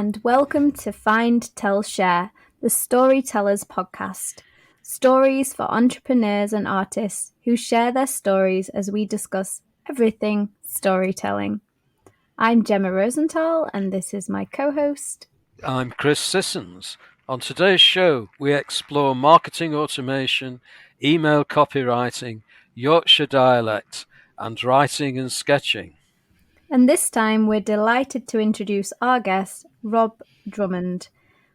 and welcome to Find, Tell, Share, the Storytellers podcast. Stories for entrepreneurs and artists who share their stories as we discuss everything storytelling. I'm Jemma Rosenthal, and this is my co-host. I'm Chris Sissons. On today's show, we explore marketing automation, email copywriting, Yorkshire dialect, and writing and sketching. And this time, we're delighted to introduce our guest, Rob Drummond.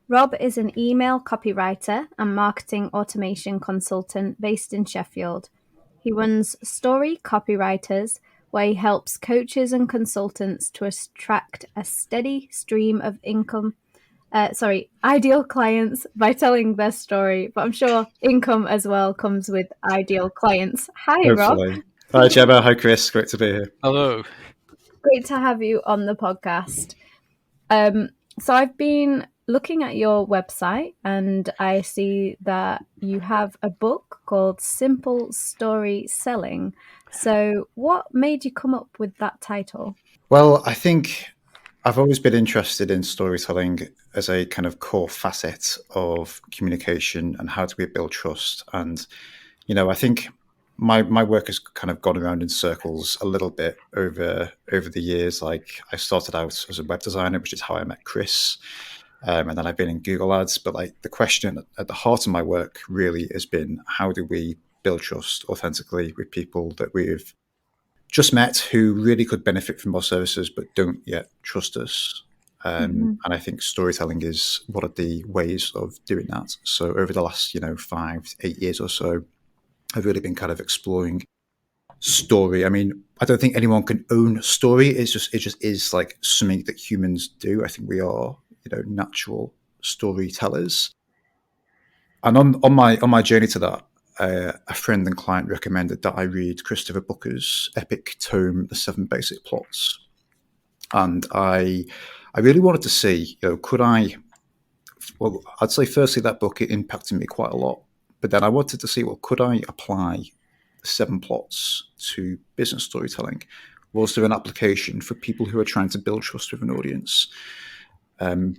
Rob is an email copywriter and marketing automation consultant based in Sheffield. He runs Story Copywriters, where he helps coaches and consultants to attract a steady stream of ideal clients by telling their story. But I'm sure income as well comes with ideal clients. Hi, Hopefully. Rob. Hi, Jemma. Hi, Chris. Great to be here. Hello. Great to have you on the podcast. So I've been looking at your website and I see that you have a book called Simple Story Selling. So what made you come up with that title? Well, I think I've always been interested in storytelling as a kind of core facet of communication and how do we build trust. And, I think my work has kind of gone around in circles a little bit over the years. Like I started out as a web designer, which is how I met Chris. And then I've been in Google Ads. But like the question at the heart of my work really has been, how do we build trust authentically with people that we've just met who really could benefit from our services but don't yet trust us? And I think storytelling is one of the ways of doing that. So over the last 5-8 years or so, I've really been kind of exploring story. I mean, I don't think anyone can own story. It just is like something that humans do. I think we are natural storytellers. And on my journey to that, a friend and client recommended that I read Christopher Booker's epic tome, The 7 Basic Plots. And I really wanted to see, I'd say firstly that book, it impacted me quite a lot. But then I wanted to see, could I apply the 7 plots to business storytelling? Was there an application for people who are trying to build trust with an audience, come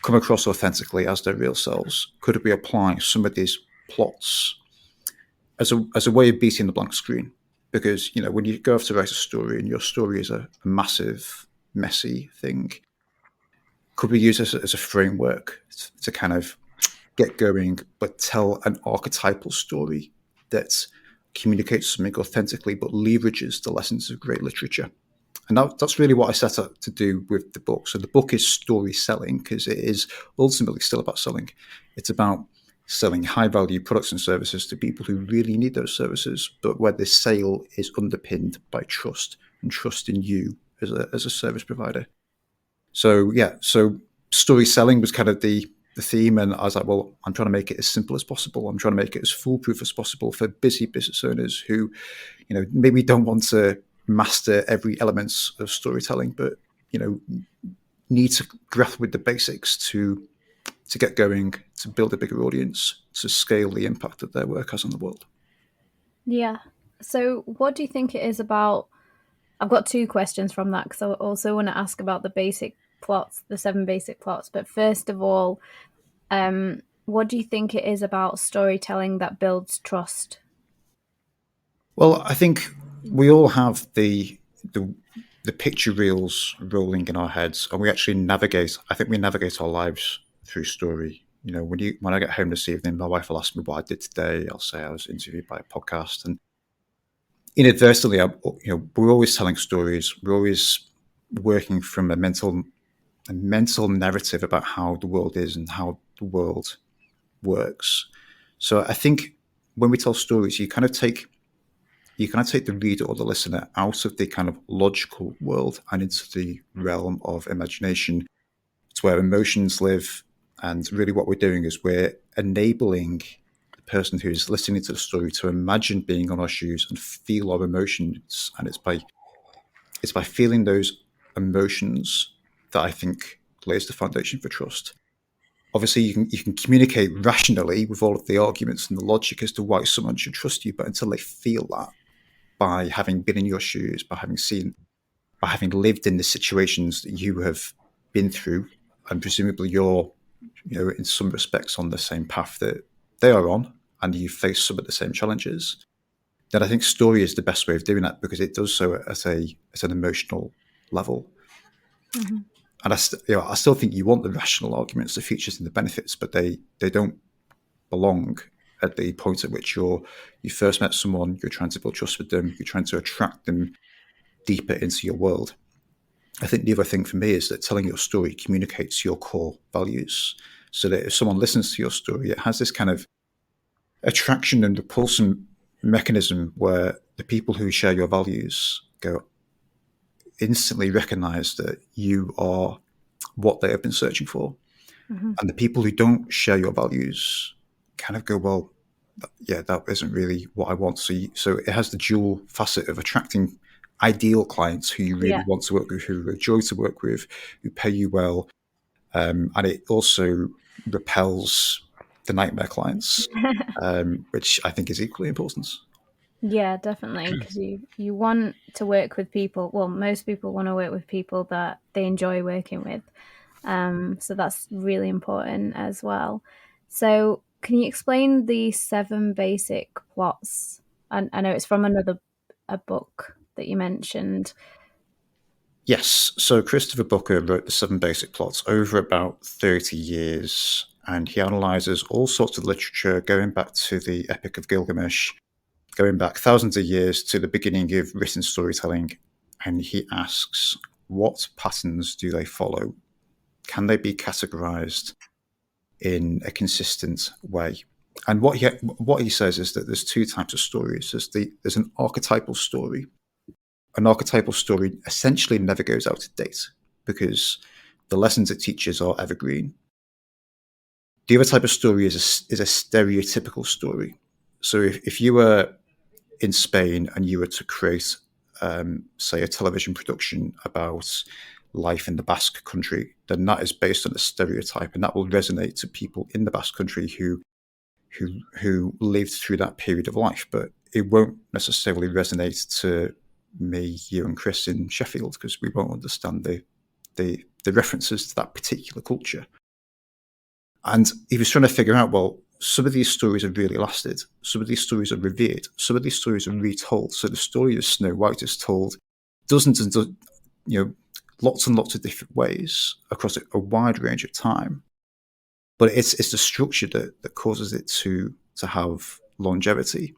across authentically as their real selves? Could we apply some of these plots as a way of beating the blank screen? Because, when you go off to write a story and your story is a massive, messy thing, could we use this as a framework to kind of get going, but tell an archetypal story that communicates something authentically, but leverages the lessons of great literature? And that's really what I set out to do with the book. So the book is story selling because it is ultimately still about selling. It's about selling high-value products and services to people who really need those services, but where the sale is underpinned by trust and trust in you as a service provider. So story selling was kind of the theme, and I was like, I'm trying to make it as simple as possible. I'm trying to make it as foolproof as possible for busy business owners who, maybe don't want to master every element of storytelling, but need to grapple with the basics to get going, to build a bigger audience, to scale the impact that their work has on the world. Yeah. So what do you think it is about? I've got 2 questions from that because I also want to ask about the basic plots, the 7 basic plots. But first of all, what do you think it is about storytelling that builds trust? Well, I think we all have the picture reels rolling in our heads, and we actually navigate our lives through story. When I get home this evening, my wife will ask me what I did today. I'll say I was interviewed by a podcast, and inadvertently, we're always telling stories. We're always working from a mental narrative about how the world is and how the world works. So I think when we tell stories, you kind of take the reader or the listener out of the kind of logical world and into the realm of imagination. It's where emotions live. And really what we're doing is we're enabling the person who's listening to the story to imagine being on our shoes and feel our emotions. And it's by feeling those emotions that I think lays the foundation for trust. Obviously, you can communicate rationally with all of the arguments and the logic as to why someone should trust you, but until they feel that, by having been in your shoes, by having lived in the situations that you have been through and presumably you're, in some respects on the same path that they are on, and you face some of the same challenges, then I think story is the best way of doing that, because it does so at an emotional level. Mm-hmm. And I still think you want the rational arguments, the features and the benefits, but they don't belong at the point at which you first met someone, you're trying to build trust with them, you're trying to attract them deeper into your world. I think the other thing for me is that telling your story communicates your core values, so that if someone listens to your story, it has this kind of attraction and repulsion mechanism where the people who share your values go instantly recognize that you are what they have been searching for. Mm-hmm. And the people who don't share your values kind of go, well, yeah, that isn't really what I want. So it has the dual facet of attracting ideal clients who you really want to work with, who are a joy to work with, who pay you well. And it also repels the nightmare clients, which I think is equally important. Yeah, definitely, because you want to work with people. Well, most people want to work with people that they enjoy working with. So that's really important as well. So can you explain the 7 basic plots? I know it's from a book that you mentioned. Yes. So Christopher Booker wrote the 7 basic plots over about 30 years, and he analyzes all sorts of literature going back to the Epic of Gilgamesh, going back thousands of years to the beginning of written storytelling. And he asks, what patterns do they follow? Can they be categorized in a consistent way? And what he says is that there's 2 types of stories. There's an archetypal story. An archetypal story essentially never goes out of date because the lessons it teaches are evergreen. The other type of story is a stereotypical story. So if you were in Spain and you were to create, say, a television production about life in the Basque country, then that is based on a stereotype, and that will resonate to people in the Basque country who lived through that period of life. But it won't necessarily resonate to me, you, and Chris in Sheffield, because we won't understand the references to that particular culture. And he was trying to figure out, well, some of these stories have really lasted. Some of these stories are revered. Some of these stories are retold. So the story of Snow White is told dozens and lots and lots of different ways across a wide range of time. But it's the structure that causes it to have longevity.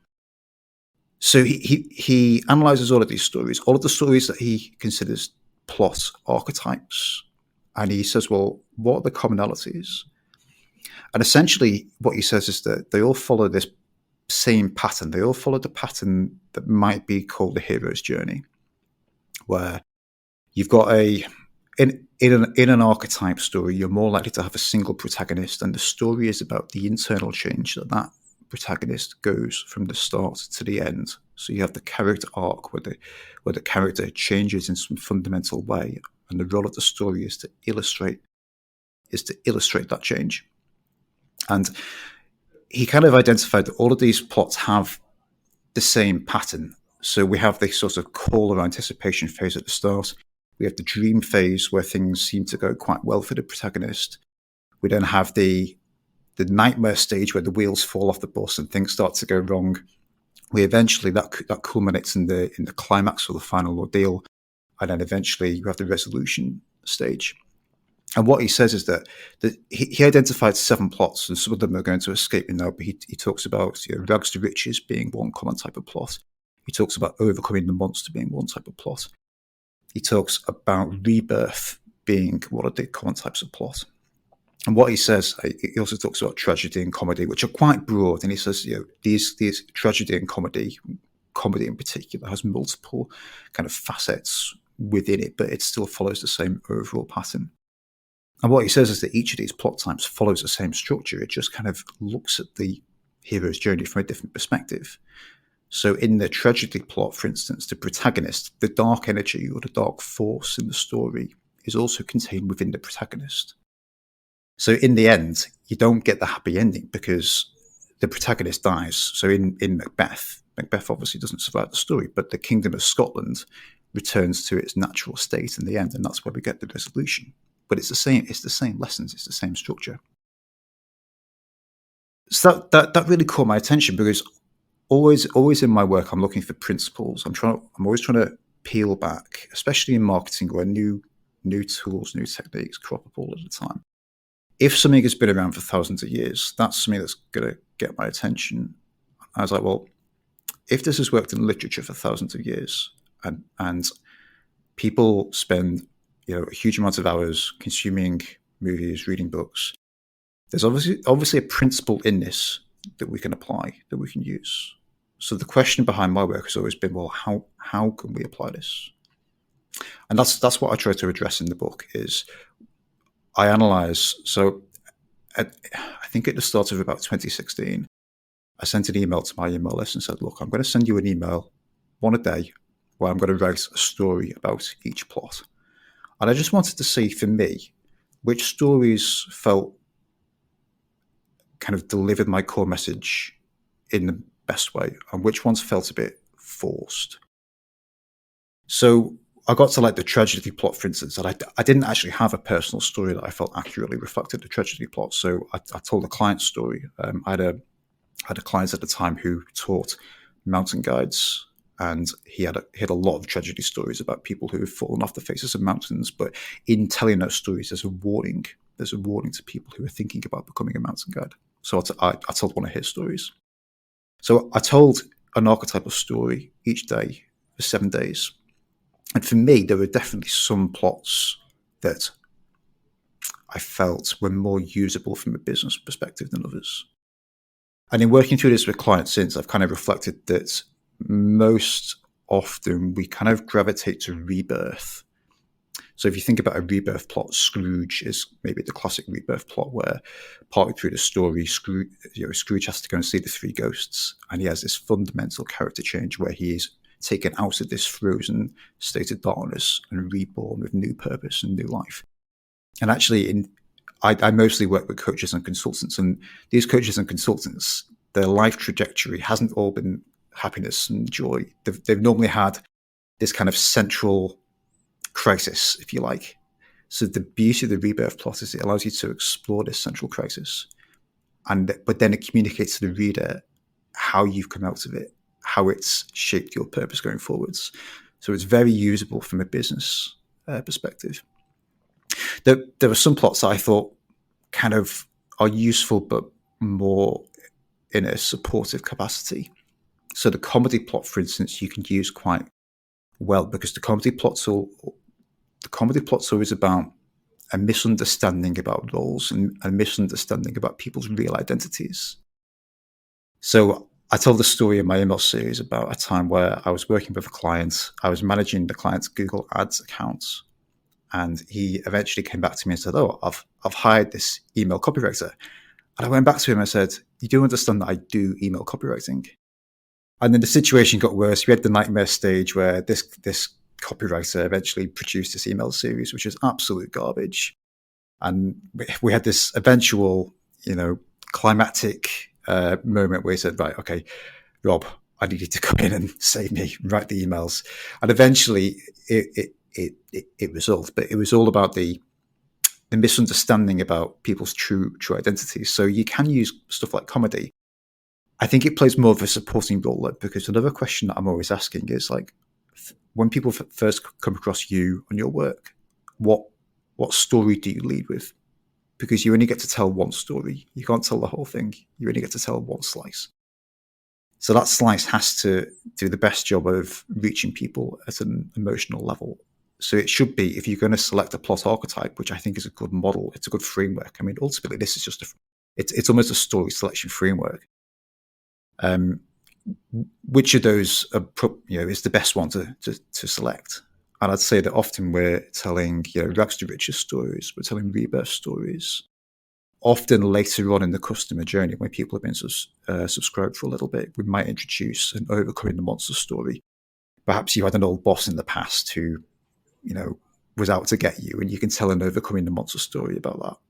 So he analyzes all of these stories, all of the stories that he considers plot archetypes, and he says, well, what are the commonalities? And essentially what he says is that they all follow this same pattern. They all follow the pattern that might be called the hero's journey, where you've got in an archetype story, you're more likely to have a single protagonist, and the story is about the internal change that protagonist goes from the start to the end. So you have the character arc where the character changes in some fundamental way, and the role of the story is to illustrate that change. And he kind of identified that all of these plots have the same pattern. So we have this sort of call or anticipation phase at the start. We have the dream phase where things seem to go quite well for the protagonist. We then have the nightmare stage where the wheels fall off the bus and things start to go wrong. We eventually that culminates in the climax or the final ordeal, and then eventually you have the resolution stage. And what he says is that he identified 7 plots, and some of them are going to escape me now, but he talks about rags to riches being one common type of plot. He talks about overcoming the monster being one type of plot. He talks about rebirth being one of the common types of plot. And what he says, he also talks about tragedy and comedy, which are quite broad. And he says, these tragedy and comedy in particular, has multiple kind of facets within it, but it still follows the same overall pattern. And what he says is that each of these plot types follows the same structure. It just kind of looks at the hero's journey from a different perspective. So in the tragedy plot, for instance, the protagonist, the dark energy or the dark force in the story is also contained within the protagonist. So in the end, you don't get the happy ending because the protagonist dies. So in Macbeth obviously doesn't survive the story, but the Kingdom of Scotland returns to its natural state in the end, and that's where we get the resolution. but it's the same. It's the same lessons. It's the same structure. So that really caught my attention because always in my work, I'm looking for principles. I'm always trying to peel back, especially in marketing where new tools, new techniques crop up all of the time. If something has been around for thousands of years, that's something that's going to get my attention. I was like, well, if this has worked in literature for thousands of years, and people spend a huge amount of hours consuming movies, reading books, there's obviously a principle in this that we can apply, that we can use. So the question behind my work has always been, well, how can we apply this? And that's what I try to address in the book. Is I analyze. So I think at the start of about 2016, I sent an email to my email list and said, look, I'm going to send you an email, one a day, where I'm going to write a story about each plot. And I just wanted to see, for me, which stories felt kind of delivered my core message in the best way, and which ones felt a bit forced. So I got to like the tragedy plot, for instance, and I didn't actually have a personal story that I felt accurately reflected the tragedy plot. So I told a client story. I had a client at the time who taught mountain guides, and he had a lot of tragedy stories about people who have fallen off the faces of mountains. But in telling those stories, there's a warning. There's a warning to people who are thinking about becoming a mountain guide. So I told one of his stories. So I told an archetypal story each day for 7 days. And for me, there were definitely some plots that I felt were more usable from a business perspective than others. And in working through this with clients since, I've kind of reflected that most often we kind of gravitate to rebirth. So if you think about a rebirth plot, Scrooge is maybe the classic rebirth plot where partly through the story, Scrooge has to go and see the three ghosts, and he has this fundamental character change where he is taken out of this frozen state of darkness and reborn with new purpose and new life. And actually, I mostly work with coaches and consultants, and these coaches and consultants, their life trajectory hasn't all been happiness and joy. They've normally had this kind of central crisis, if you like. So the beauty of the rebirth plot is it allows you to explore this central crisis, but then it communicates to the reader how you've come out of it, how it's shaped your purpose going forwards. So it's very usable from a business perspective. There were some plots that I thought kind of are useful, but more in a supportive capacity. So the comedy plot, for instance, you can use quite well because the comedy plot's always about a misunderstanding about roles and a misunderstanding about people's real identities. So I told a story in my email series about a time where I was working with a client. I was managing the client's Google Ads accounts, and he eventually came back to me and said, "Oh, I've hired this email copywriter." And I went back to him and I said, "You do understand that I do email copywriting?" And then the situation got worse. We had the nightmare stage where this copywriter eventually produced this email series, which is absolute garbage. And we had this eventual, climactic moment where he said, "Right, okay, Rob, I need you to come in and save me, write the emails." And eventually it resolved, but it was all about the misunderstanding about people's true identities. So you can use stuff like comedy. I think it plays more of a supporting role, because another question that I'm always asking is like, when people first come across you and your work, what story do you lead with? Because you only get to tell one story. You can't tell the whole thing. You only get to tell one slice. So that slice has to do the best job of reaching people at an emotional level. So it should be, if you're going to select a plot archetype, which I think is a good model, it's a good framework. I mean, ultimately, this is just it's almost a story selection framework. Which of those is the best one to select? And I'd say that often we're telling rags to riches stories, we're telling rebirth stories. Often later on in the customer journey, when people have been subscribed for a little bit, we might introduce an overcoming the monster story. Perhaps you had an old boss in the past who was out to get you, and you can tell an overcoming the monster story about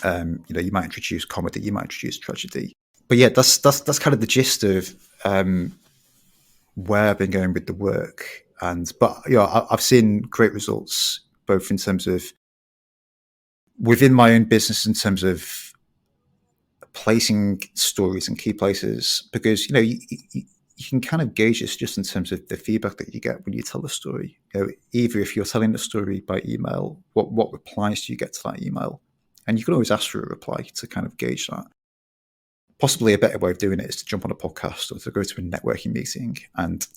that. You might introduce comedy, you might introduce tragedy. But yeah, that's kind of the gist of where I've been going with the work. But I've seen great results, both in terms of within my own business in terms of placing stories in key places, because you can kind of gauge this just in terms of the feedback that you get when you tell the story. Either if you're telling the story by email, what replies do you get to that email? And you can always ask for a reply to kind of gauge that. Possibly a better way of doing it is to jump on a podcast or to go to a networking meeting and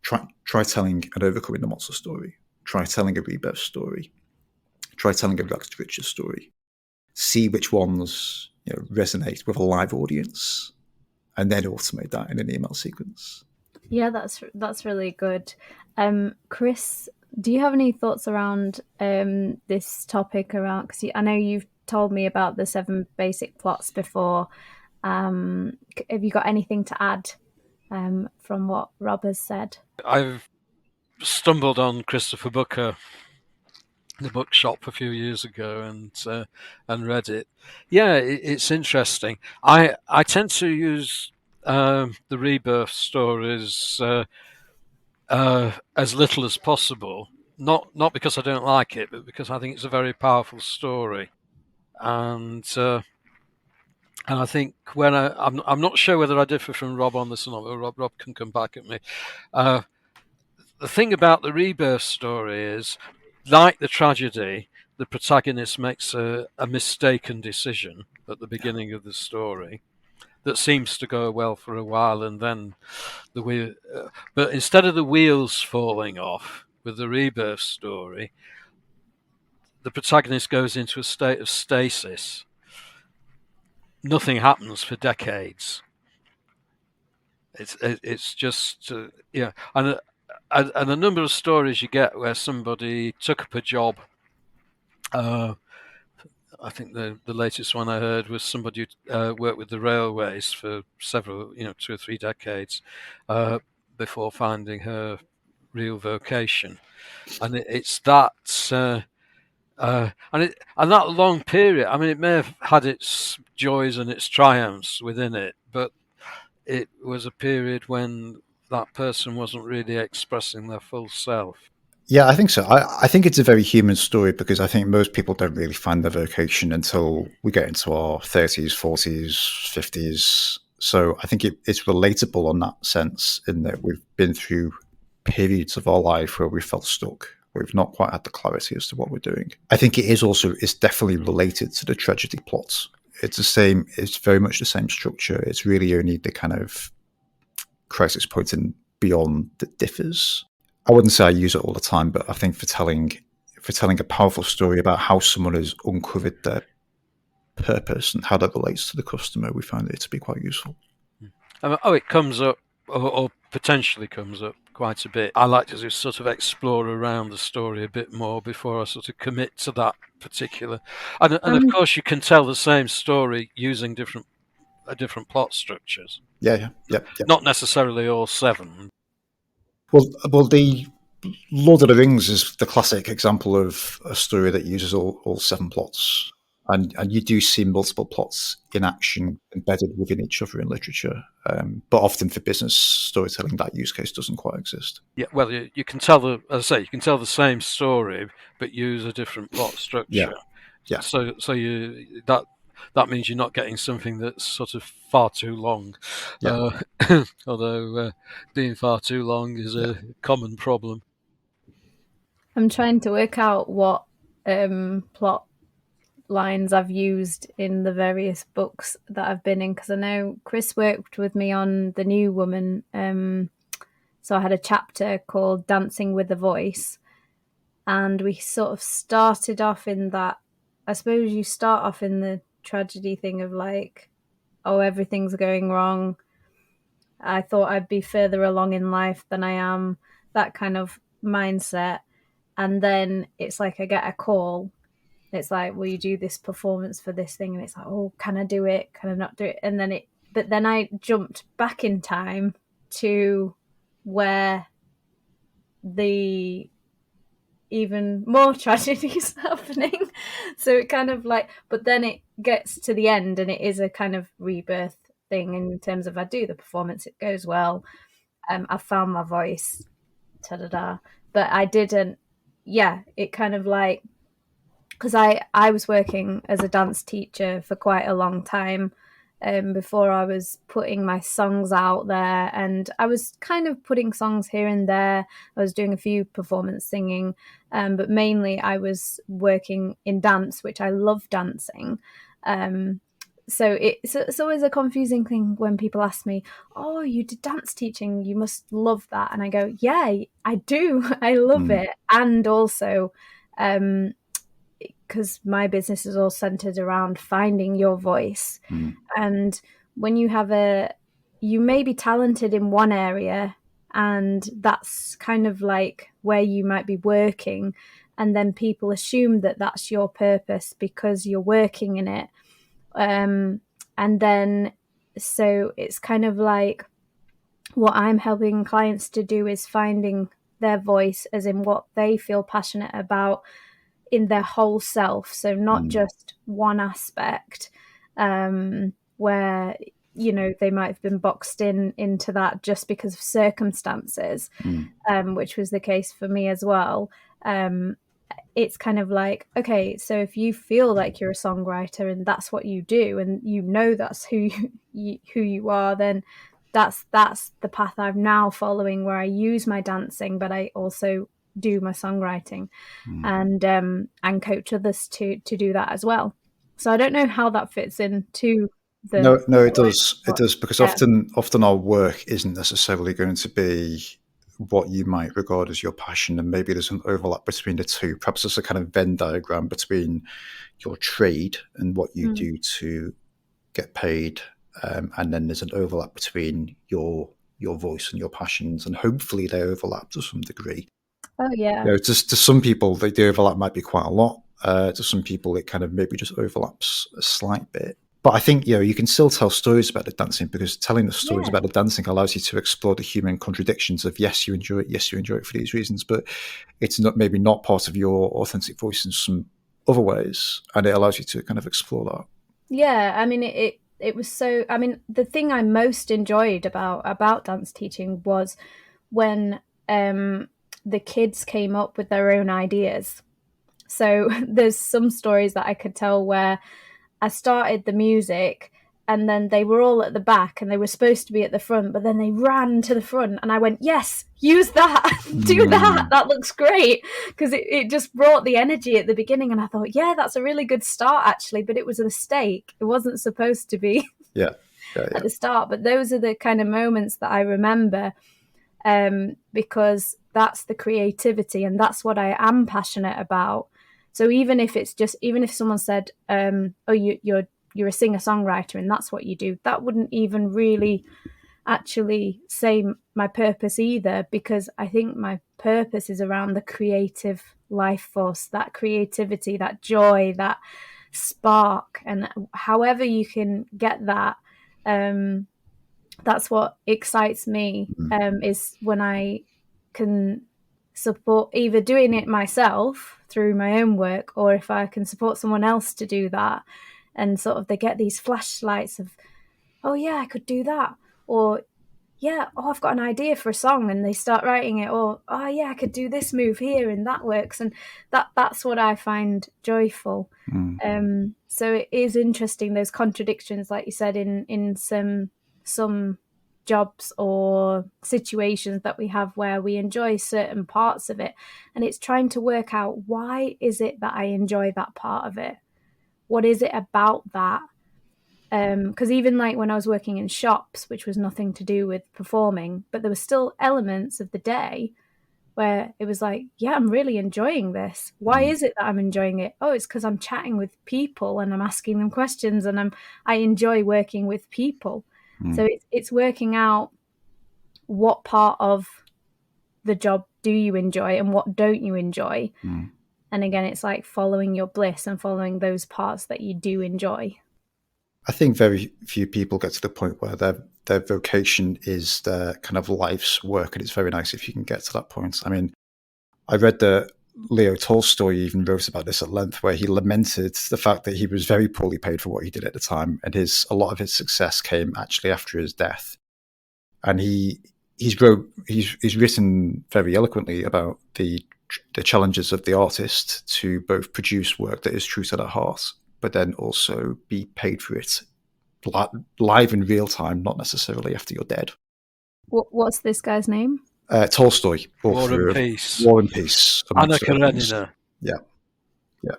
try telling an overcoming the monster story, try telling a rebirth story, try telling a Rex Richards story. See which ones resonate with a live audience, and then automate that in an email sequence. Yeah, that's really good. Chris, do you have any thoughts around this topic around? Because I know you've told me about the 7 basic plots before. Have you got anything to add from what Rob has said? I've stumbled on Christopher Booker, the bookshop, a few years ago, and read it. Yeah, it's interesting. I tend to use the rebirth stories as little as possible. Not because I don't like it, but because I think it's a very powerful story, and I think when I'm not sure whether I differ from Rob on this or not. Rob can come back at me. The thing about the rebirth story is, like the tragedy, the protagonist makes a mistaken decision at the beginning of the story that seems to go well for a while, and then the wheel. But instead of the wheels falling off with the rebirth story, the protagonist goes into a state of stasis. Nothing happens for decades. It's just and a number of stories you get where somebody took up a job. I think the latest one I heard was somebody who worked with the railways for several, 2 or 3 decades before finding her real vocation, and it's that. And that long period, I mean, it may have had its joys and its triumphs within it, but it was a period when that person wasn't really expressing their full self. Yeah, I think so. I think it's a very human story, because I think most people don't really find their vocation until we get into our 30s, 40s, 50s. So I think it's relatable on that sense, in that we've been through periods of our life where we felt stuck. We've not quite had the clarity as to what we're doing. I think it's definitely related to the tragedy plots. It's very much the same structure. It's really only the kind of crisis point and beyond that differs. I wouldn't say I use it all the time, but I think for telling a powerful story about how someone has uncovered their purpose and how that relates to the customer, we find it to be quite useful. It comes up, or potentially comes up quite a bit. I like to just sort of explore around the story a bit more before I sort of commit to that particular. And of course, you can tell the same story using different plot structures. Yeah. Not necessarily all 7. Well, the Lord of the Rings is the classic example of a story that uses all 7 plots, and you do see multiple plots in action embedded within each other in literature. But often for business storytelling, that use case doesn't quite exist. Yeah, well, you can tell you can tell the same story, but use a different plot structure. Yeah. So that means you're not getting something that's sort of far too long. Yeah. Although being far too long is a common problem. I'm trying to work out what plot lines I've used in the various books that I've been in, because I know Chris worked with me on The New Woman. So I had a chapter called Dancing with the Voice, and we sort of started off in that. I suppose you start off in the tragedy thing of like, oh, everything's going wrong. I thought I'd be further along in life than I am, that kind of mindset. And then it's like I get a call. It's like, will you do this performance for this thing? And it's like, oh, can I do it? Can I not do it? And then but then I jumped back in time to where the even more tragedies happening. So it kind of like, but then it gets to the end and it is a kind of rebirth thing in terms of I do the performance, it goes well. I found my voice, but I didn't. Yeah, it kind of like, because I was working as a dance teacher for quite a long time before I was putting my songs out there, and I was kind of putting songs here and there. I was doing a few performance singing, but mainly I was working in dance, which I love dancing. So it's always a confusing thing when people ask me, "Oh, you did dance teaching, you must love that." And I go, "Yeah, I do. I love it." And also, because my business is all centered around finding your voice. And when you you may be talented in one area, and that's kind of like where you might be working. And then people assume that that's your purpose because you're working in it. And then, so it's kind of like what I'm helping clients to do is finding their voice, as in what they feel passionate about in their whole self. So not just one aspect, where, you know, they might have been boxed into that just because of circumstances, which was the case for me as well. It's kind of like, okay, so if you feel like you're a songwriter and that's what you do, and you know that's who you are, then that's the path I'm now following, where I use my dancing, but I also do my songwriting, and coach others to do that as well. So I don't know how that fits into the No, it does. It does, because yeah. often our work isn't necessarily going to be what you might regard as your passion, and maybe there's an overlap between the two. Perhaps there's a kind of Venn diagram between your trade and what you do to get paid, and then there's an overlap between your voice and your passions, and hopefully they overlap to some degree. Oh yeah. You know, to some people, the overlap might be quite a lot. To some people, it kind of maybe just overlaps a slight bit. But I think, you know, you can still tell stories about the dancing, because telling the stories about the dancing allows you to explore the human contradictions of, yes, you enjoy it for these reasons, but it's maybe not part of your authentic voice in some other ways, and it allows you to kind of explore that. Yeah, I mean, it was so. I mean, the thing I most enjoyed about dance teaching was when the kids came up with their own ideas. So there's some stories that I could tell where I started the music, and then they were all at the back and they were supposed to be at the front, but then they ran to the front, and I went, yes, use that, do that. That looks great. Because it just brought the energy at the beginning. And I thought, yeah, that's a really good start, actually. But it was a mistake. It wasn't supposed to be at the start. But those are the kind of moments that I remember, because that's the creativity, and that's what I am passionate about. So even if someone said, oh, you're a singer-songwriter and that's what you do, that wouldn't even really actually say my purpose either, because I think my purpose is around the creative life force, that creativity, that joy, that spark. And however you can get that, that's what excites me, is when I can support, either doing it myself through my own work, or if I can support someone else to do that, and sort of they get these flashlights of, oh yeah, I could do that, or yeah, oh, I've got an idea for a song, and they start writing it, or oh yeah, I could do this move here and that works, and that's what I find joyful. So it is interesting, those contradictions, like you said, in some jobs or situations that we have where we enjoy certain parts of it, and it's trying to work out, why is it that I enjoy that part of it? What is it about that? Because even like when I was working in shops, which was nothing to do with performing, but there were still elements of the day where it was like, yeah, I'm really enjoying this. Why is it that I'm enjoying it? Oh, it's because I'm chatting with people and I'm asking them questions, and I enjoy working with people. So it's working out what part of the job do you enjoy and what don't you enjoy. And again, it's like following your bliss and following those parts that you do enjoy. I think very few people get to the point where their vocation is their kind of life's work, and it's very nice if you can get to that point. I mean, I read that Leo Tolstoy even wrote about this at length, where he lamented the fact that he was very poorly paid for what he did at the time, and a lot of his success came actually after his death. And he's written very eloquently about the the challenges of the artist to both produce work that is true to their heart, but then also be paid for it live in real time, not necessarily after you're dead. What's this guy's name? Tolstoy, War author and of Peace. War and Peace, Anna amongst other things. Karenina. Yeah.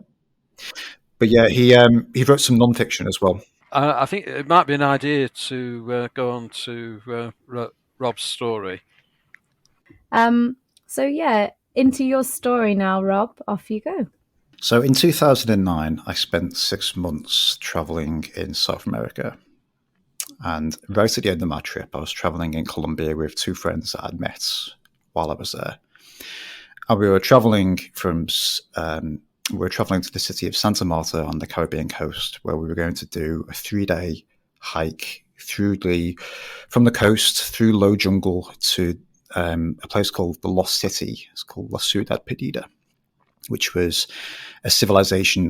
But yeah, he wrote some non-fiction as well. I think it might be an idea to go on to Rob's story. So yeah, into your story now, Rob. Off you go. So in 2009, I spent 6 months traveling in South America. And right at the end of my trip, I was traveling in Colombia with 2 friends that I'd met while I was there. And we were traveling to the city of Santa Marta on the Caribbean coast, where we were going to do a 3-day hike from the coast through low jungle to a place called the Lost City. It's called La Ciudad Perdida, which was a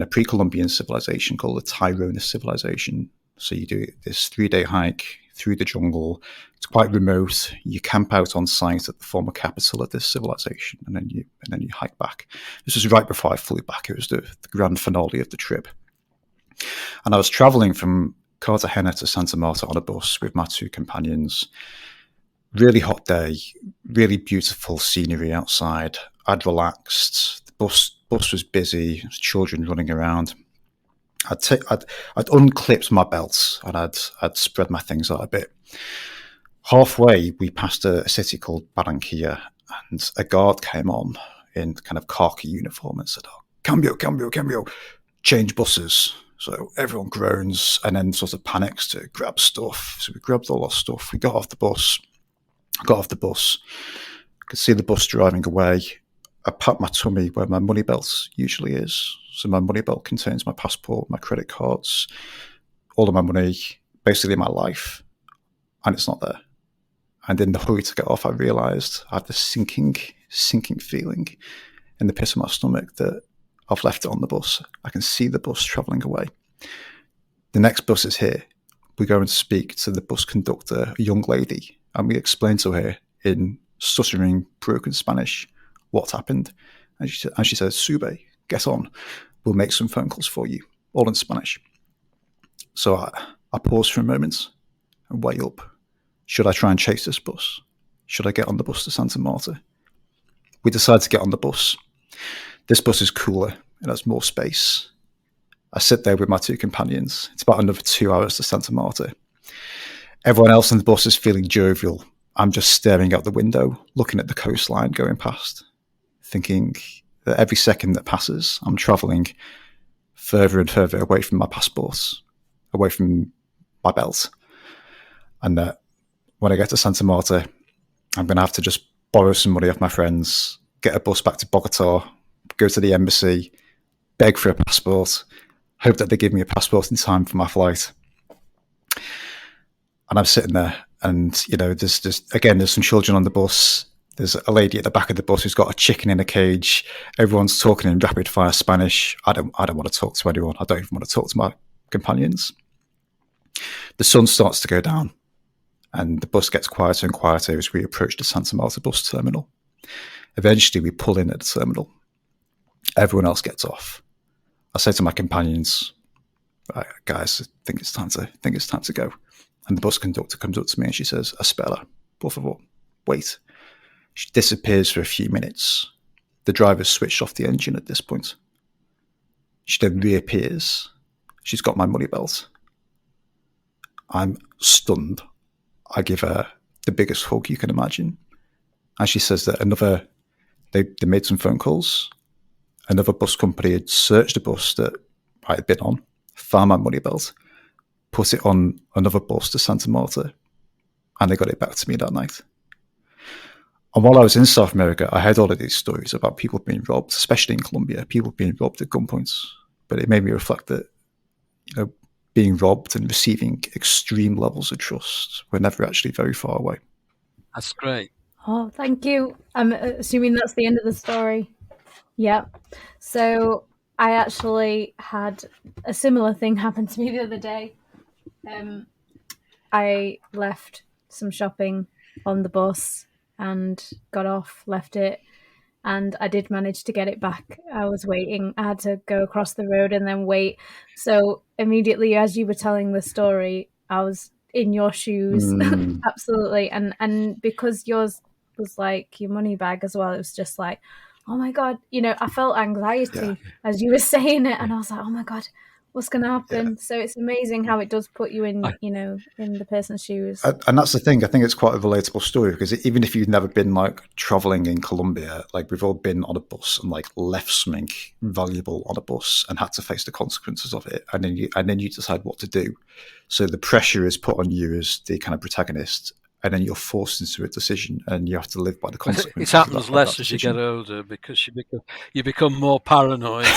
pre-Columbian civilization called the Tairona civilization. So you do this 3-day hike through the jungle. It's quite remote. You camp out on site at the former capital of this civilization, and then you hike back. This was right before I flew back. It was the grand finale of the trip. And I was traveling from Cartagena to Santa Marta on a bus with my 2 companions. Really hot day, really beautiful scenery outside. I'd relaxed. The bus was busy. There was children running around. I'd unclipped my belt and I'd spread my things out a bit. Halfway, we passed a city called Barranquilla, and a guard came on in kind of khaki uniform and said, "Oh, cambio, cambio, cambio, change buses." So everyone groans and then sort of panics to grab stuff. So we grabbed all our stuff. We got off the bus. Could see the bus driving away. I pat my tummy where my money belt usually is. So my money belt contains my passport, my credit cards, all of my money, basically my life, and it's not there. And in the hurry to get off, I realised I had this sinking feeling in the pit of my stomach that I've left it on the bus. I can see the bus travelling away. The next bus is here. We go and speak to the bus conductor, a young lady, and we explain to her in stuttering, broken Spanish what happened. And she says, "Sube, get on. We'll make some phone calls for you," all in Spanish. So I pause for a moment and weigh up. Should I try and chase this bus? Should I get on the bus to Santa Marta? We decide to get on the bus. This bus is cooler. It has more space. I sit there with my 2 companions. It's about another 2 hours to Santa Marta. Everyone else on the bus is feeling jovial. I'm just staring out the window, looking at the coastline going past, thinking that every second that passes, I'm travelling further and further away from my passports, away from my belt. And that when I get to Santa Marta, I'm going to have to just borrow some money off my friends, get a bus back to Bogota, go to the embassy, beg for a passport, hope that they give me a passport in time for my flight. And I'm sitting there, and there's some children on the bus. There's a lady at the back of the bus who's got a chicken in a cage. Everyone's talking in rapid fire Spanish. I don't want to talk to anyone. I don't even want to talk to my companions. The sun starts to go down, and the bus gets quieter and quieter as we approach the Santa Marta bus terminal. Eventually, we pull in at the terminal. Everyone else gets off. I say to my companions, "Right, guys, I think it's time to go." And the bus conductor comes up to me and she says, "Espera, por favor, wait." She disappears for a few minutes. The driver's switched off the engine at this point. She then reappears. She's got my money belt. I'm stunned. I give her the biggest hug you can imagine. And she says that they made some phone calls. Another bus company had searched the bus that I had been on, found my money belt, put it on another bus to Santa Marta, and they got it back to me that night. And while I was in South America, I heard all of these stories about people being robbed, especially in Colombia, people being robbed at gunpoint. But it made me reflect that, being robbed and receiving extreme levels of trust were never actually very far away. That's great. Oh, thank you. I'm assuming that's the end of the story. Yeah. So I actually had a similar thing happen to me the other day. I left some shopping on the bus and got off, left it, and I did manage to get it back. I was waiting. I had to go across the road and then wait. So immediately as you were telling the story, I was in your shoes. Absolutely. And because yours was like your money bag as well, it was just like, oh my God, I felt anxiety as you were saying it, and I was like, oh my God, what's going to happen? Yeah. So it's amazing how it does put you in, in the person's shoes. And that's the thing. I think it's quite a relatable story, because even if you've never been like traveling in Colombia, like we've all been on a bus and like left something valuable on a bus and had to face the consequences of it, and then you decide what to do. So the pressure is put on you as the kind of protagonist, and then you're forced into a decision, and you have to live by the consequences. It happens of less that as you decision. get older, because you become more paranoid.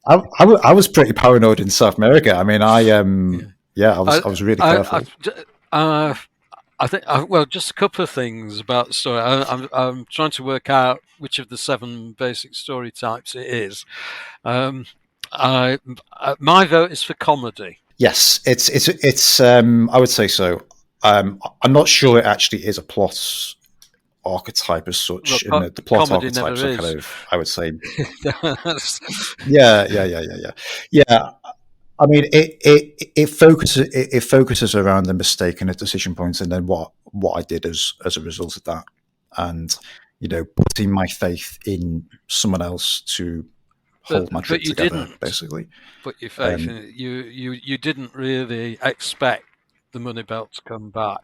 I was pretty paranoid in South America. I mean, I was really careful. I think, well, just a couple of things about the story. I'm trying to work out which of the 7 basic story types it is. My vote is for comedy. Yes, it's. I would say so. I'm not sure it actually is a plot archetype as such. Well, the plot comedy archetypes never are kind is. of, I would say, yeah. I mean, it focuses around the mistake and the decision points, and then what I did as a result of that, and putting my faith in someone else to hold my trip together, basically. Put your faith in it. You didn't really expect the money belt to come back.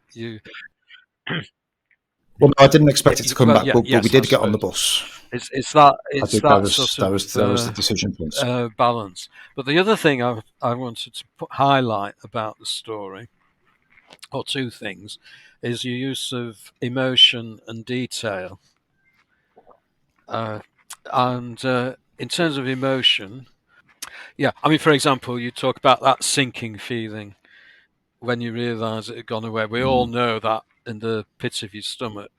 Well, no, I didn't expect it to come back, but we did get on the bus. It's that that was the decision points. Balance. But the other thing I wanted to highlight about the story, or 2 things, is your use of emotion and detail. And in terms of emotion, I mean, for example, you talk about that sinking feeling when you realise it had gone away. We all know that in the pit of your stomach.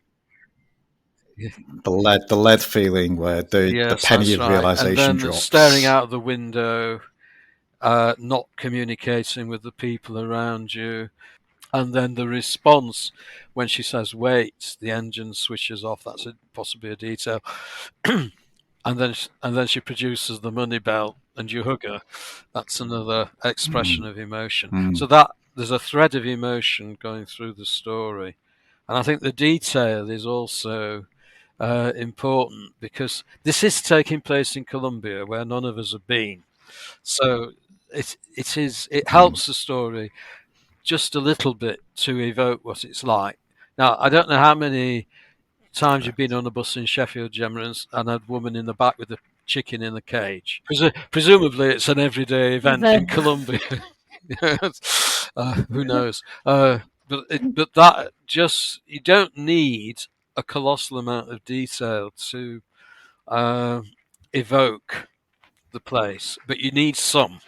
The lead feeling, where the penny of realization drops. Staring out of the window, not communicating with the people around you, and then the response when she says wait, the engine switches off. That's possibly a detail. and then she produces the money belt and you hug her. That's another expression of emotion. So that there's a thread of emotion going through the story, and I think the detail is also important, because this is taking place in Colombia, where none of us have been. So it helps the story just a little bit to evoke what it's like. Now, I don't know how many times you've been on a bus in Sheffield, Jemma, and had a woman in the back with a chicken in a cage. Presumably, it's an everyday event in Colombia. Who knows? But that just, you don't need a colossal amount of detail to evoke the place, but you need some.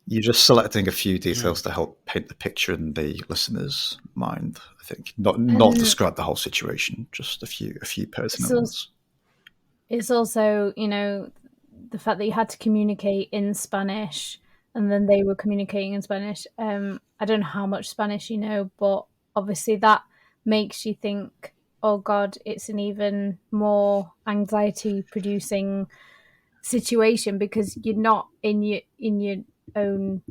You're just selecting a few details to help paint the picture in the listener's mind. I think not describe the whole situation, just a few pertinent ones. It's also, the fact that you had to communicate in Spanish, and then they were communicating in Spanish. I don't know how much Spanish you know, but obviously that makes you think, oh God, it's an even more anxiety-producing situation, because you're not in your own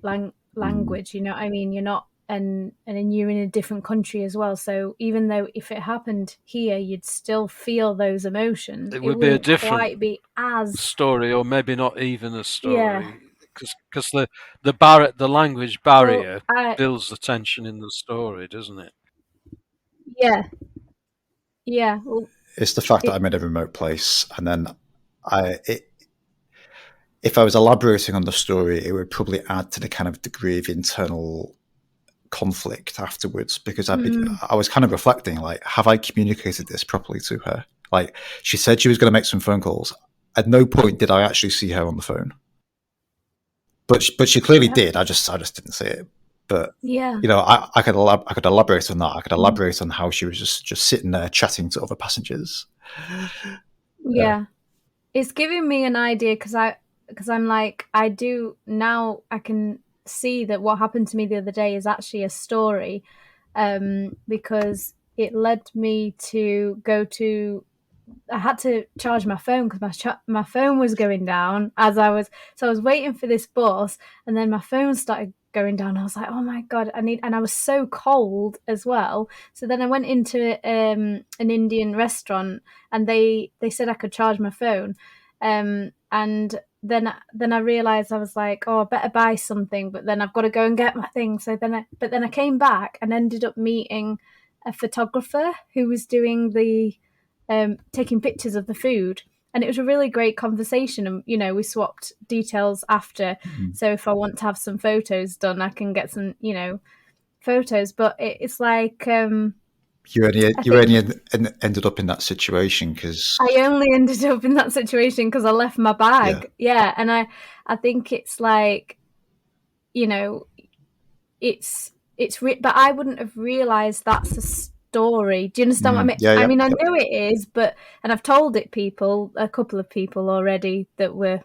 language. You know what I mean? You're not, and then you're in a different country as well. So even though if it happened here, you'd still feel those emotions. It would be a different quite be as story, or maybe not even a story, because the language barrier builds the tension in the story, doesn't it? Yeah. Well, it's the fact that I'm in a remote place, and then if I was elaborating on the story, it would probably add to the kind of degree of internal conflict afterwards, because I was kind of reflecting, like, have I communicated this properly to her? Like, she said she was going to make some phone calls. At no point did I actually see her on the phone, but she clearly did. I just didn't see it. But I could elaborate on that. I could elaborate on how she was just sitting there chatting to other passengers. Yeah, it's giving me an idea, because I'm like, I do now. I can see that what happened to me the other day is actually a story, because it led me to go to. I had to charge my phone because my phone was going down as I was waiting for this bus, and then my phone started going down. I was like, oh my God, and I was so cold as well. So then I went into an Indian restaurant, and they said I could charge my phone, and then I realized I was like, oh, I better buy something, but then I've got to go and get my thing. So then I came back and ended up meeting a photographer who was doing taking pictures of the food, and it was a really great conversation, and we swapped details after. So if I want to have some photos done, I can get some photos, but it's like You only ended up in that situation because I only ended up in that situation because I left my bag. Yeah. And I think it's like, but I wouldn't have realized that's a story. Do you understand what I mean? I mean, I know it is, and I've told it a couple of people already that were,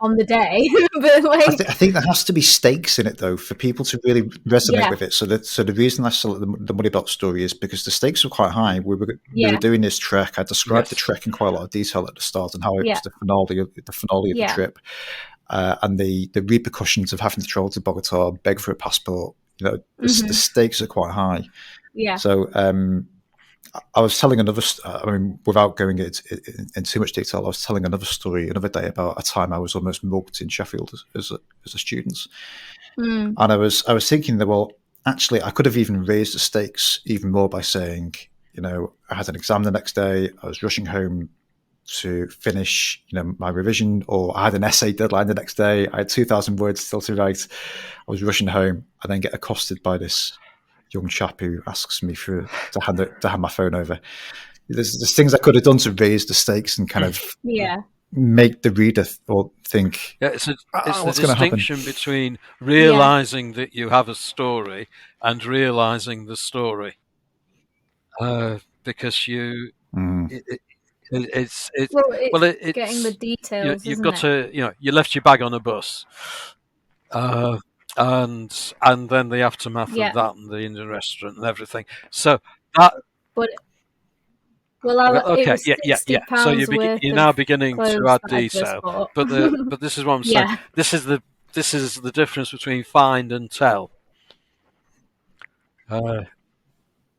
on the day. But like, I think there has to be stakes in it though for people to really resonate with it. So the reason I select the Money Box story is because the stakes were quite high. We were doing this trek. I described the trek in quite a lot of detail at the start and how it was the finale of the trip, and the repercussions of having to travel to Bogota, beg for a passport. The stakes are quite high. Yeah. So I was telling another. Without going in too much detail, I was telling another story another day about a time I was almost mugged in Sheffield as a student, and I was thinking that, well, actually, I could have even raised the stakes even more by saying, I had an exam the next day. I was rushing home to finish, my revision, or I had an essay deadline the next day. I had 2,000 words still to write. I was rushing home, and then get accosted by this young chap who asks me to hand my phone over. There's things I could have done to raise the stakes and kind of make the reader think. Yeah, it's the distinction between realizing that you have a story and realizing the story, because you. It's getting the details. You've got to, you left your bag on a bus. And then the aftermath of that, and the Indian restaurant and everything. So that. But okay, yeah. So you're now beginning to add detail, but this is what I'm saying. This is the difference between find and tell.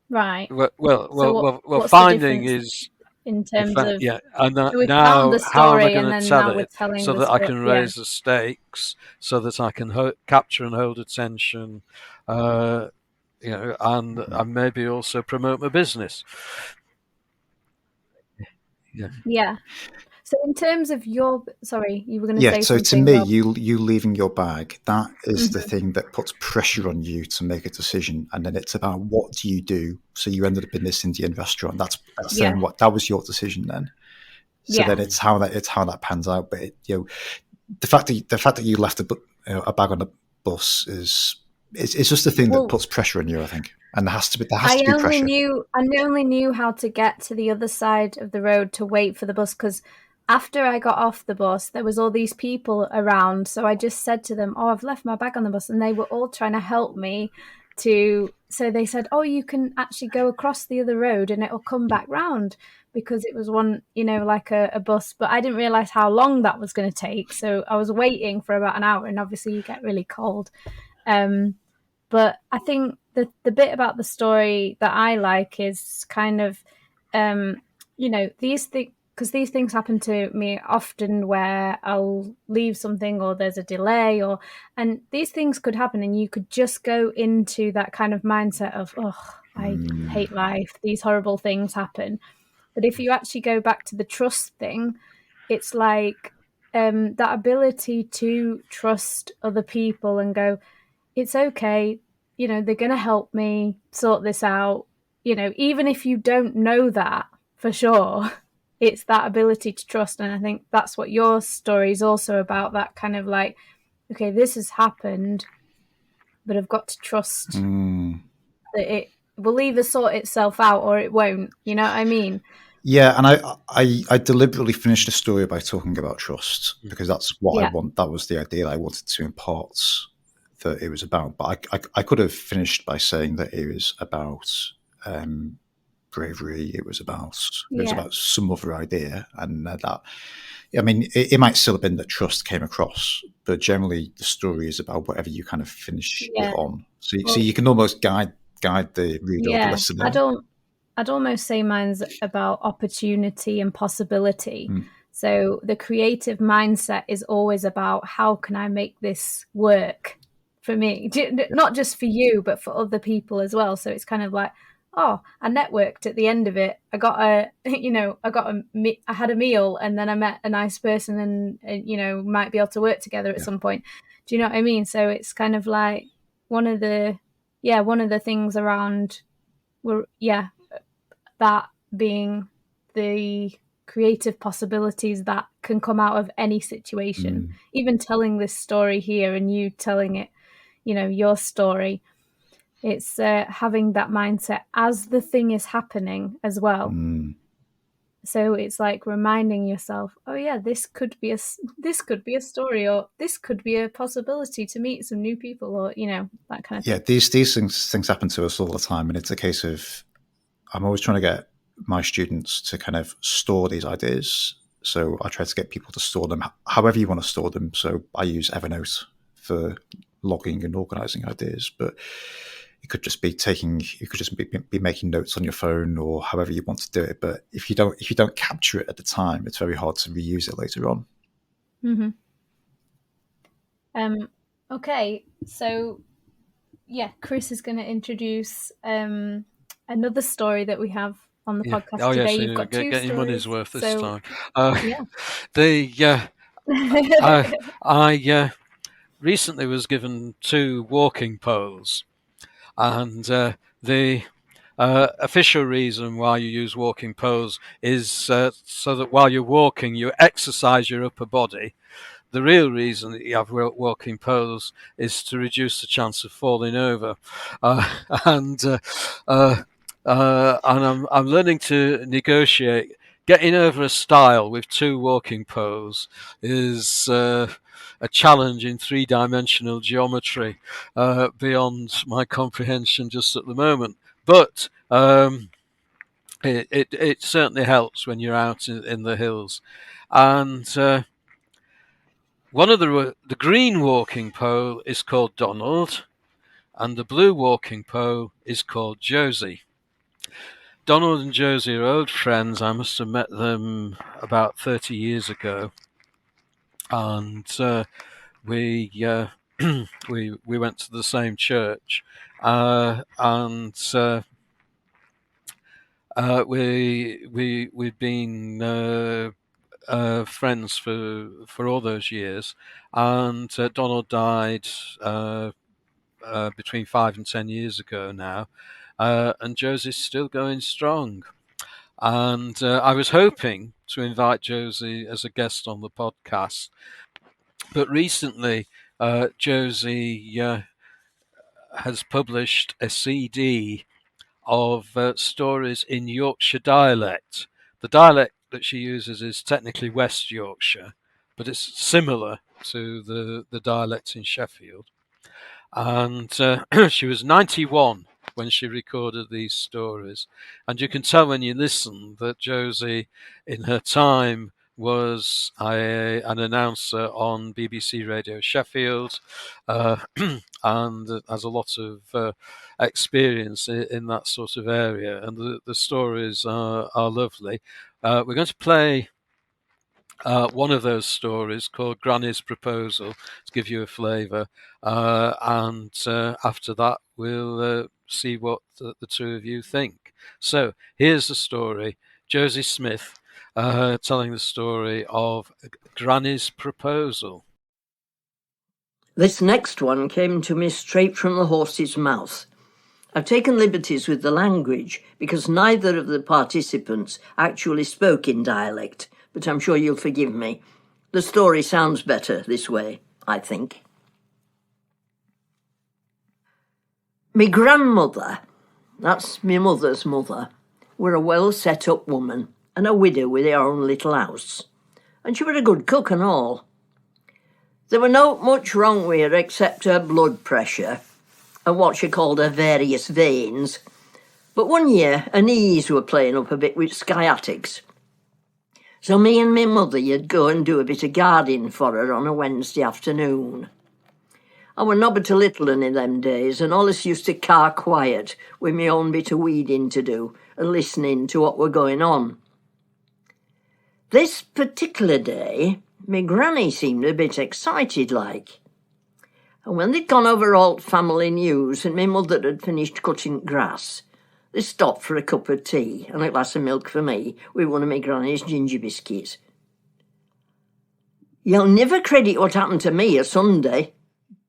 Right. Well, finding is. In terms of and now how am I going to tell it so that I can raise the stakes, so that I can capture and hold attention, and maybe also promote my business. Yeah. So in terms of you were going to say so something. To me, Rob. you leaving your bag, that is the thing that puts pressure on you to make a decision, and then it's about what do you do. So you ended up in this Indian restaurant. That's then that was your decision then. So then it's how that pans out. But the fact that you left a bag on a bus it's just the thing that puts pressure on you, I think. And there has to be pressure. I only knew how to get to the other side of the road to wait for the bus, because after I got off the bus, there was all these people around. So I just said to them, I've left my bag on the bus. And they were all trying to help me so they said, you can actually go across the other road and it'll come back round, because it was one, like a bus. But I didn't realize how long that was going to take. So I was waiting for about an hour, and obviously you get really cold. But I think the bit about the story that I like is kind of, these things, because these things happen to me often where I'll leave something or there's a delay, and these things could happen, and you could just go into that kind of mindset of, I hate life, these horrible things happen. But if you actually go back to the trust thing, it's like that ability to trust other people and go, it's okay, they're going to help me sort this out, even if you don't know that for sure. It's that ability to trust. And I think that's what your story is also about, that kind of like, okay, this has happened, but I've got to trust that it will either sort itself out or it won't. You know what I mean? Yeah, and I deliberately finished the story by talking about trust, because that's what I want. That was the idea I wanted to impart that it was about. But I could have finished by saying that it was about bravery. It was about some other idea, and that. I mean, it might still have been that trust came across, but generally the story is about whatever you kind of finish it on. So you can almost guide the reader or the listener. I'd almost say mine's about opportunity and possibility. So the creative mindset is always about how can I make this work for me, not just for you, but for other people as well. So it's kind of like, oh, I networked at the end of it. I had a meal, and then I met a nice person, and might be able to work together at some point. Do you know what I mean? So it's kind of like one of the things around, that being the creative possibilities that can come out of any situation. Even telling this story here and you telling it, your story, it's having that mindset as the thing is happening as well. So it's like reminding yourself, oh yeah, this could be a story, or this could be a possibility to meet some new people, or that kind of thing. Yeah, these things happen to us all the time, and it's a case of I'm always trying to get my students to kind of store these ideas. So I try to get people to store them however you want to store them. So I use Evernote for logging and organizing ideas, but it could just be be making notes on your phone or however you want to do it. But if you don't capture it at the time, it's very hard to reuse it later on. Okay, so Chris is going to introduce another story that we have on the podcast today. So you've got two getting stories. Money's worth this time. I recently was given 2 walking poles, and the official reason why you use walking poles is so that while you're walking, you exercise your upper body. The real reason that you have walking poles is to reduce the chance of falling over, and I'm learning to negotiate. Getting over a stile with 2 walking poles is a challenge in 3-dimensional geometry beyond my comprehension just at the moment. But it certainly helps when you're out in the hills. And one of the green walking pole is called Donald, and the blue walking pole is called Josie. Donald and Josie are old friends. I must have met them about 30 years ago, and we went to the same church, and we've been friends for all those years, and Donald died between 5 and 10 years ago now, and Josie's still going strong. And I was hoping to invite Josie as a guest on the podcast, but recently Josie has published a CD of stories in Yorkshire dialect. The dialect that she uses is technically West Yorkshire, but it's similar to the dialect in Sheffield. And she was 91 when she recorded these stories. And you can tell when you listen that Josie, in her time, was an announcer on BBC Radio Sheffield, and has a lot of experience in that sort of area. And the stories are lovely. We're going to play one of those stories called Granny's Proposal to give you a flavour, and after that we'll see what the 2 of you think. So here's the story. Josie Smith telling the story of Granny's Proposal. This next one came to me straight from the horse's mouth. I've taken liberties with the language because neither of the participants actually spoke in dialect, but I'm sure you'll forgive me. The story sounds better this way, I think. Me grandmother, that's me mother's mother, were a well-set-up woman and a widow with her own little house. And she were a good cook and all. There were not much wrong with her except her blood pressure and what she called her various veins. But one year, her knees were playing up a bit with sciatics. So me and my mother, you'd go and do a bit of gardening for her on a Wednesday afternoon. I were nobbut a little un in them days, and allus used to car quiet with me own bit of weeding to do and listening to what were going on. This particular day, my granny seemed a bit excited like. And when they'd gone over alt family news and my mother had finished cutting grass, they stopped for a cup of tea and a glass of milk for me with one of my granny's ginger biscuits. "You'll never credit what happened to me a Sunday,"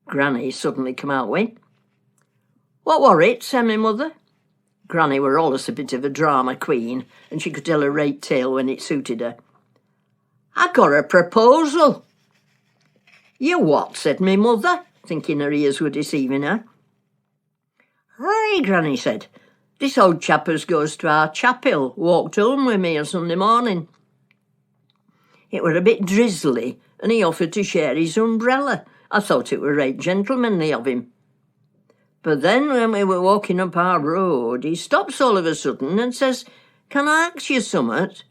Granny suddenly come out with. "What were it?" said my mother. Granny were allus a bit of a drama queen, and she could tell a right tale when it suited her. "I got a proposal." "You what?" said my mother, thinking her ears were deceiving her. "Aye," Granny said. "This old chap as goes to our chapel walked home with me on Sunday morning. It were a bit drizzly, and he offered to share his umbrella. I thought it were right gentlemanly of him. But then when we were walking up our road, he stops all of a sudden and says, 'Can I ask you summat?'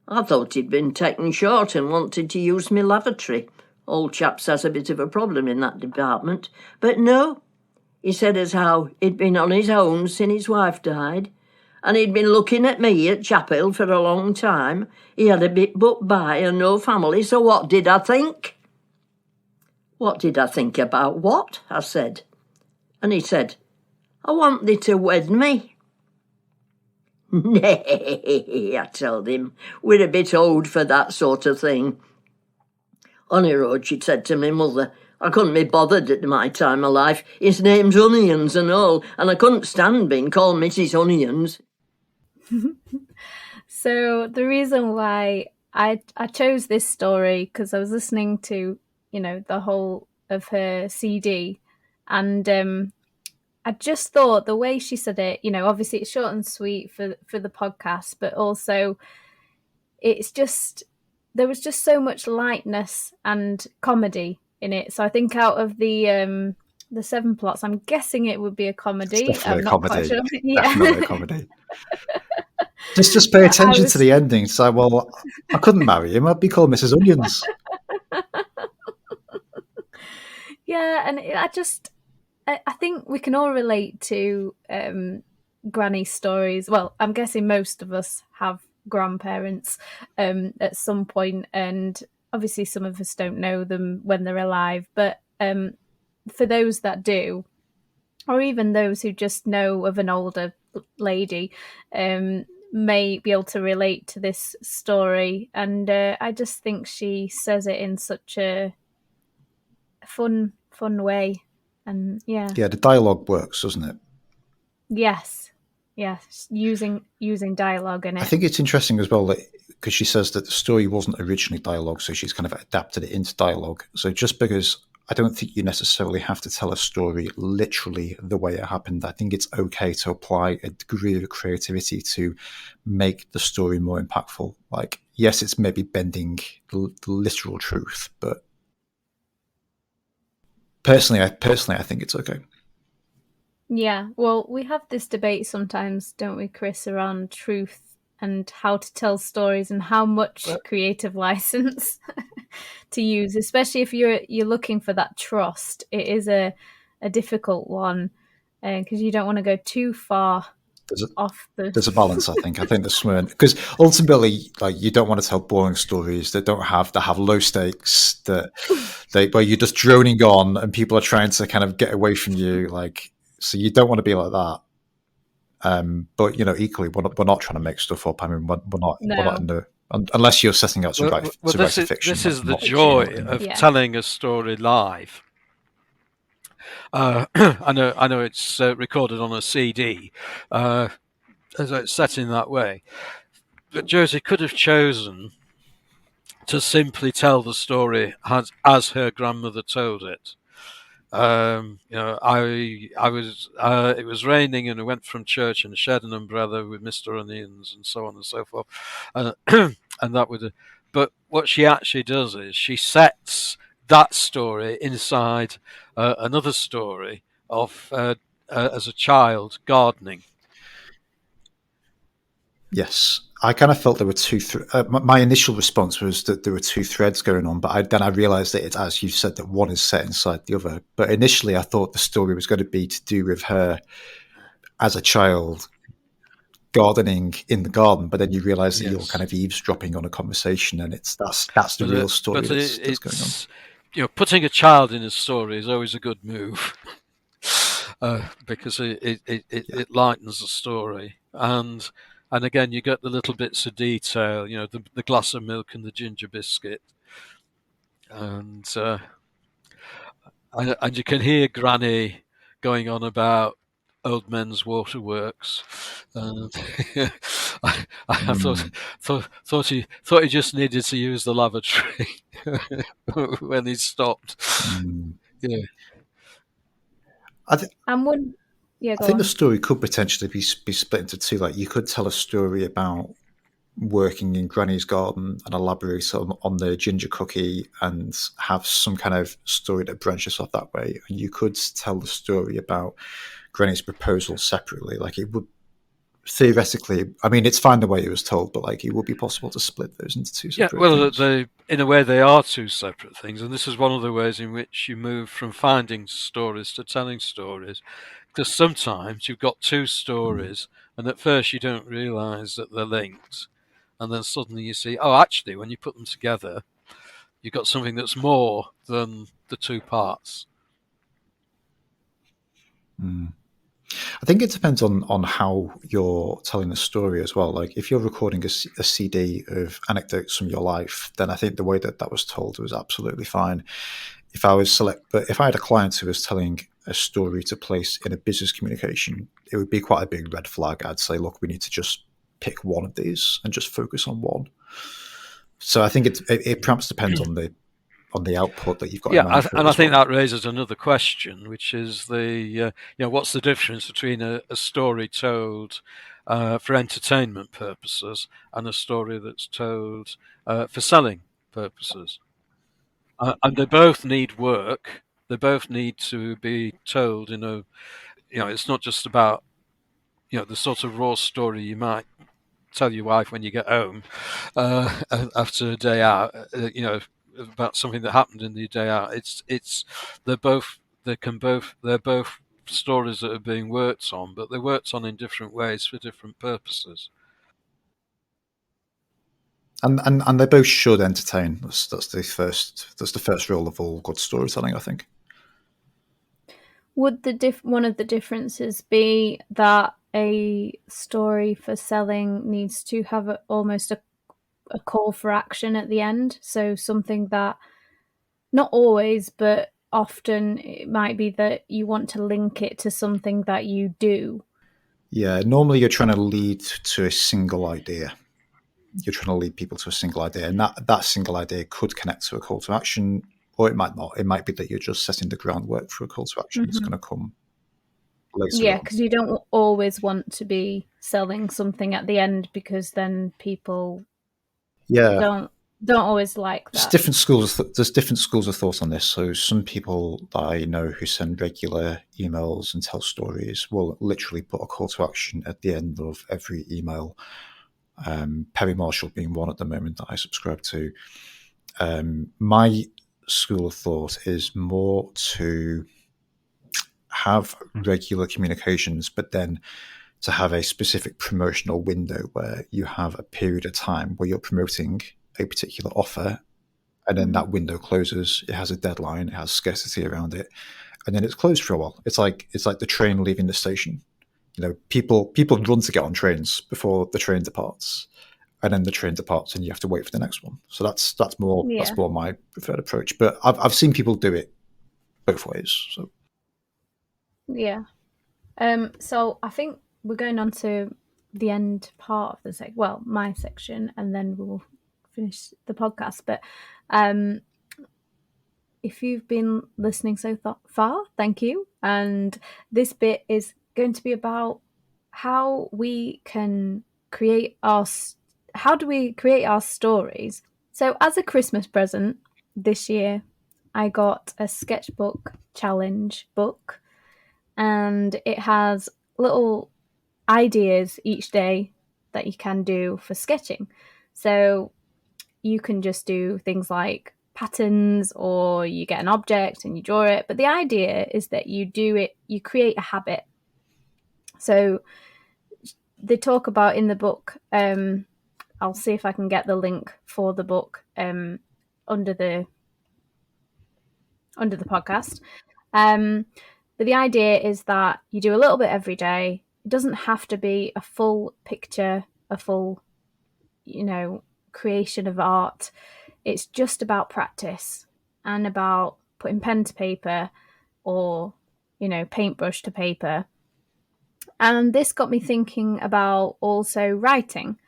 I thought he'd been taken short and wanted to use me lavatory. Old chaps has a bit of a problem in that department. But no, he said as how he'd been on his own since his wife died, and he'd been looking at me at chapel for a long time. He had a bit but by and no family, so what did I think?" "What did I think about what?" I said. And he said, "I want thee to wed me." "Nay," I told him, "we're a bit old for that sort of thing." On the road she'd said to my mother, "I couldn't be bothered at my time of life. His name's Onions and all, and I couldn't stand being called Mrs. Onions." So the reason why I chose this story, because I was listening to, the whole of her CD, and I just thought the way she said it, obviously it's short and sweet for the podcast, but also it's just, there was just so much lightness and comedy in it. So I think out of the 7 plots, I'm guessing it would be a comedy. It's definitely I'm a not quite comedy. sure. Yeah. Definitely a comedy. Just pay attention to the ending. Say, well, I couldn't marry him. I'd be called Mrs. Onions. Yeah, and I think we can all relate to granny stories. Well, I'm guessing most of us have grandparents at some point, and obviously some of us don't know them when they're alive. But for those that do, or even those who just know of an older lady, may be able to relate to this story. And I just think she says it in such a fun way. And yeah, the dialogue works, doesn't it? Yes, using dialogue in it. I think it's interesting as well because she says that the story wasn't originally dialogue, so she's kind of adapted it into dialogue. So just because I don't think you necessarily have to tell a story literally the way it happened, I think it's okay to apply a degree of creativity to make the story more impactful. Like, yes, it's maybe bending the literal truth, but Personally, I think it's okay. Yeah, well, we have this debate sometimes, don't we, Chris, around truth and how to tell stories and how much creative license to use, especially if you're looking for that trust. It is a difficult one because you don't want to go too far off the... There's a balance, I think. I think there's somewhere, because ultimately, like, you don't want to tell boring stories that have low stakes, where you're just droning on and people are trying to kind of get away from you. Like, so you don't want to be like that. But equally, we're not trying to make stuff up. I mean, we're not in the, unless you're setting out to write a fiction. This is the joy of telling a story live. I know it's recorded on a CD, as it's set in that way. But Josie could have chosen to simply tell the story as her grandmother told it. It was raining and I went from church and shared an umbrella with Mr. Onions and so on and so forth, and that would. But what she actually does is she sets that story inside another story of as a child gardening. Yes, I kind of felt there were two. My initial response was that there were two threads going on, but then I realised that it's, as you said, that one is set inside the other. But initially, I thought the story was going to be to do with her as a child gardening in the garden. But then you realise that you're kind of eavesdropping on a conversation, and that's the real story that's going on. You know, putting a child in a story is always a good move. Because it lightens the story, and again you get the little bits of detail, you know, the glass of milk and the ginger biscuit, and you can hear Granny going on about old men's waterworks, and I thought he just needed to use the lavatory when he stopped. Yeah. I think on. the story could potentially be split into two. Like, you could tell a story about working in Granny's garden and elaborate on the ginger cookie and have some kind of story that branches off that way. And you could tell the story about Granny's proposal separately. Like, it would theoretically, I mean, it's fine the way it was told, but like, it would be possible to split those into two separate things. In a way, they are two separate things, and this is one of the ways in which you move from finding stories to telling stories. Because sometimes you've got two stories, and at first you don't realise that they're linked, and then suddenly you see, oh, actually, when you put them together, you've got something that's more than the two parts. I think it depends on how you're telling the story as well. Like, if you're recording a CD of anecdotes from your life, then I think the way that was told was absolutely fine. But if I had a client who was telling a story to place in a business communication, it would be quite a big red flag. I'd say, look, we need to just pick one of these and just focus on one. So I think it perhaps depends on the output that you've got in mind. I think that raises another question, which is what's the difference between a story told for entertainment purposes and a story that's told for selling purposes? And they both need work. They both need to be told in a, it's not just about, the sort of raw story you might tell your wife when you get home after a day out, about something that happened in the day out. They're both stories that are being worked on, but they're worked on in different ways for different purposes. And they both should entertain. That's the first rule of all good storytelling, I think. Would one of the differences be that a story for selling needs to have almost a call for action at the end? So something that, not always, but often it might be that you want to link it to something that you do. Yeah, normally you're trying to lead to a single idea. You're trying to lead people to a single idea, and that single idea could connect to a call to action, or it might not. It might be that you're just setting the groundwork for a call to action that's going to come later. Yeah, because you don't always want to be selling something at the end, because then people don't always like that. There's different schools of thought on this. So some people that I know who send regular emails and tell stories will literally put a call to action at the end of every email. Perry Marshall being one at the moment that I subscribe to. My school of thought is more to have regular communications, but then to have a specific promotional window where you have a period of time where you're promoting a particular offer, and then that window closes. It has a deadline, it has scarcity around it, and then it's closed for a while. It's like the train leaving the station. People run to get on trains before the train departs, and then the train departs, and you have to wait for the next one. So that's more my preferred approach. But I've seen people do it both ways. So yeah. So I think we're going on to the end part of the my section, and then we'll finish the podcast. But if you've been listening so far, thank you. And this bit is going to be about how we can create our stories. So as a Christmas present this year, I got a sketchbook challenge book, and it has little ideas each day that you can do for sketching. So you can just do things like patterns, or you get an object and you draw it. But the idea is that you create a habit. So they talk about in the book, I'll see if I can get the link for the book under the podcast. But the idea is that you do a little bit every day. It doesn't have to be a full picture, a full, creation of art. It's just about practice and about putting pen to paper, or, paintbrush to paper. And this got me thinking about also writing,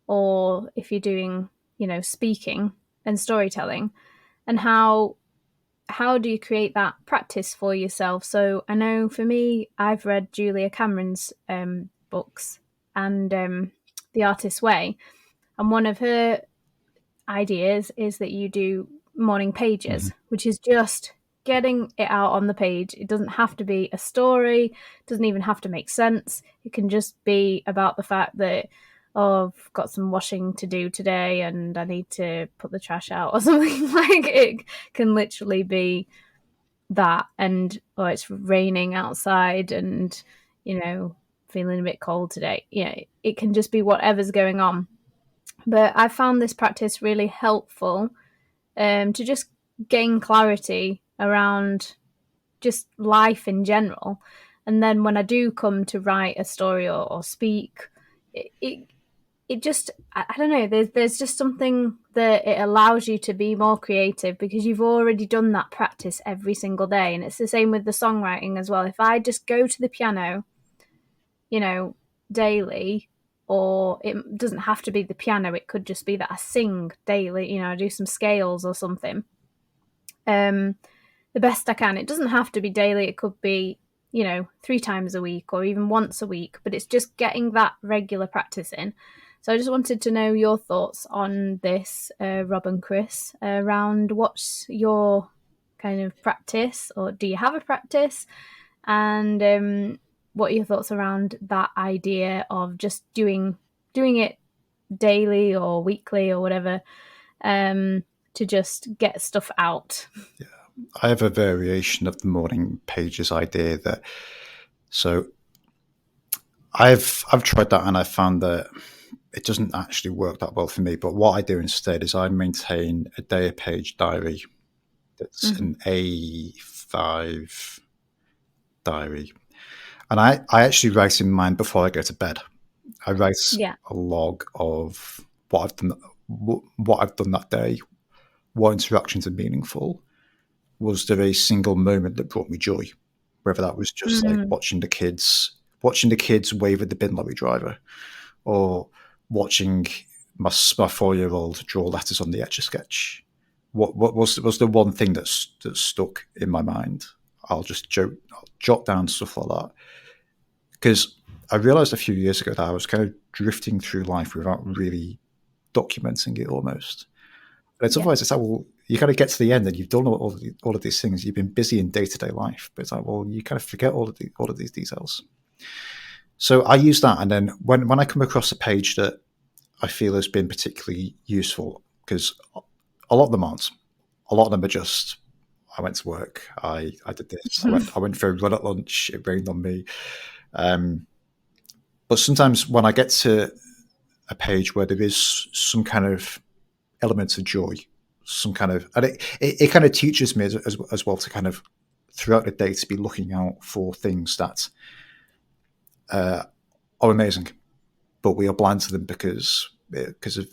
or if you're doing, speaking and storytelling, and how do you create that practice for yourself? So I know for me, I've read Julia Cameron's books and The Artist's Way. And one of her ideas is that you do morning pages, which is just getting it out on the page. It doesn't have to be a story. It doesn't even have to make sense. It can just be about the fact that, I've got some washing to do today and I need to put the trash out or something. Like, it can literally be that, and it's raining outside and, feeling a bit cold today. It can just be whatever's going on. But I found this practice really helpful to just gain clarity around just life in general. And then when I do come to write a story or speak, it just, I don't know, there's just something that it allows you to be more creative, because you've already done that practice every single day. And it's the same with the songwriting as well. If I just go to the piano, daily, or it doesn't have to be the piano, it could just be that I sing daily, I do some scales or something, the best I can. It doesn't have to be daily. It could be, 3 times a week or even once a week, but it's just getting that regular practice in. So I just wanted to know your thoughts on this, Rob and Chris, around what's your kind of practice, or do you have a practice? And what are your thoughts around that idea of just doing it daily or weekly or whatever, to just get stuff out? Yeah, I have a variation of the morning pages idea. So I've tried that and I found that it doesn't actually work that well for me. But what I do instead is I maintain a day-a-page diary that's an A5 diary. And I actually write in mine before I go to bed. I write a log of what I've done that day, what interactions are meaningful. Was there a single moment that brought me joy? Whether that was just like watching the kids wave at the bin lorry driver, or watching my 4-year-old draw letters on the Etch-a-Sketch. What was the one thing that stuck in my mind? I'll jot down stuff like that. Because I realized a few years ago that I was kind of drifting through life without really documenting it almost. And it's otherwise, it's like, well, you kind of get to the end and you've done all of these things. You've been busy in day-to-day life, but it's like, well, you kind of forget all of these details. So I use that, and then when I come across a page that I feel has been particularly useful, because a lot of them aren't. A lot of them are just, I went to work, I did this, I went for a run at lunch, it rained on me. But sometimes when I get to a page where there is some kind of element of joy, some kind of, and it kind of teaches me as well to kind of throughout the day to be looking out for things that are amazing, but we are blind to them because of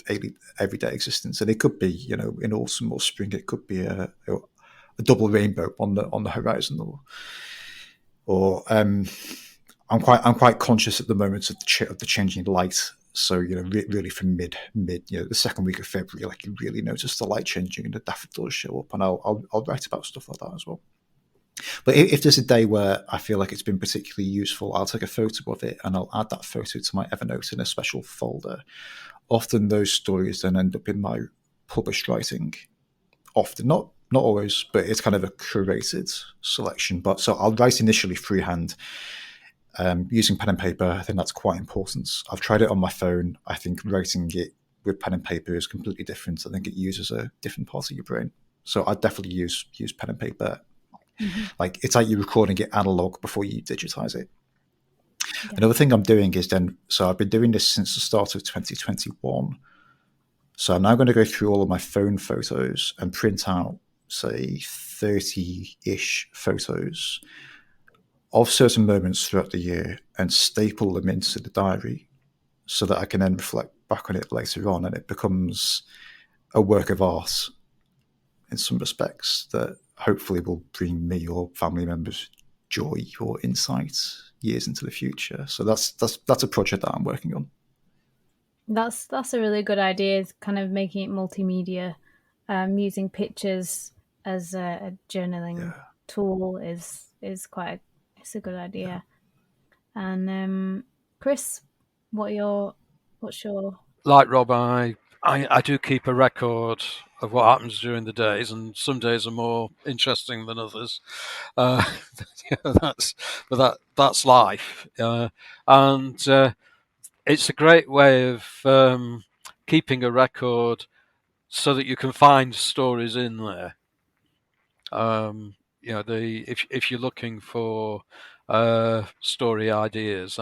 everyday existence. And it could be, in autumn or spring, it could be a double rainbow on the horizon, or I'm quite conscious at the moment of the changing light. So really from mid the second week of February, like you really notice the light changing and the daffodils show up, and I'll write about stuff like that as well. But if there's a day where I feel like it's been particularly useful, I'll take a photo of it and I'll add that photo to my Evernote in a special folder. Often those stories then end up in my published writing. Often, not not always, but it's kind of a curated selection. But so I'll write initially freehand, using pen and paper. I think that's quite important. I've tried it on my phone. I think writing it with pen and paper is completely different. I think it uses a different part of your brain. So I definitely use pen and paper. Like, it's like you're recording it analog before you digitize it. Yeah. Another thing I'm doing is so I've been doing this since the start of 2021. So I'm now going to go through all of my phone photos and print out, say, 30-ish photos of certain moments throughout the year and staple them into the diary so that I can then reflect back on it later on, and it becomes a work of art in some respects that hopefully will bring me or family members joy or insight years into the future. So that's a project that I'm working on. That's a really good idea, kind of making it multimedia. Using pictures as a journaling tool is quite it's a good idea. And Chris, what's your like Rob? I do keep a record of what happens during the days, and some days are more interesting than others. That's life, and it's a great way of keeping a record so that you can find stories in there. If you're looking for story ideas,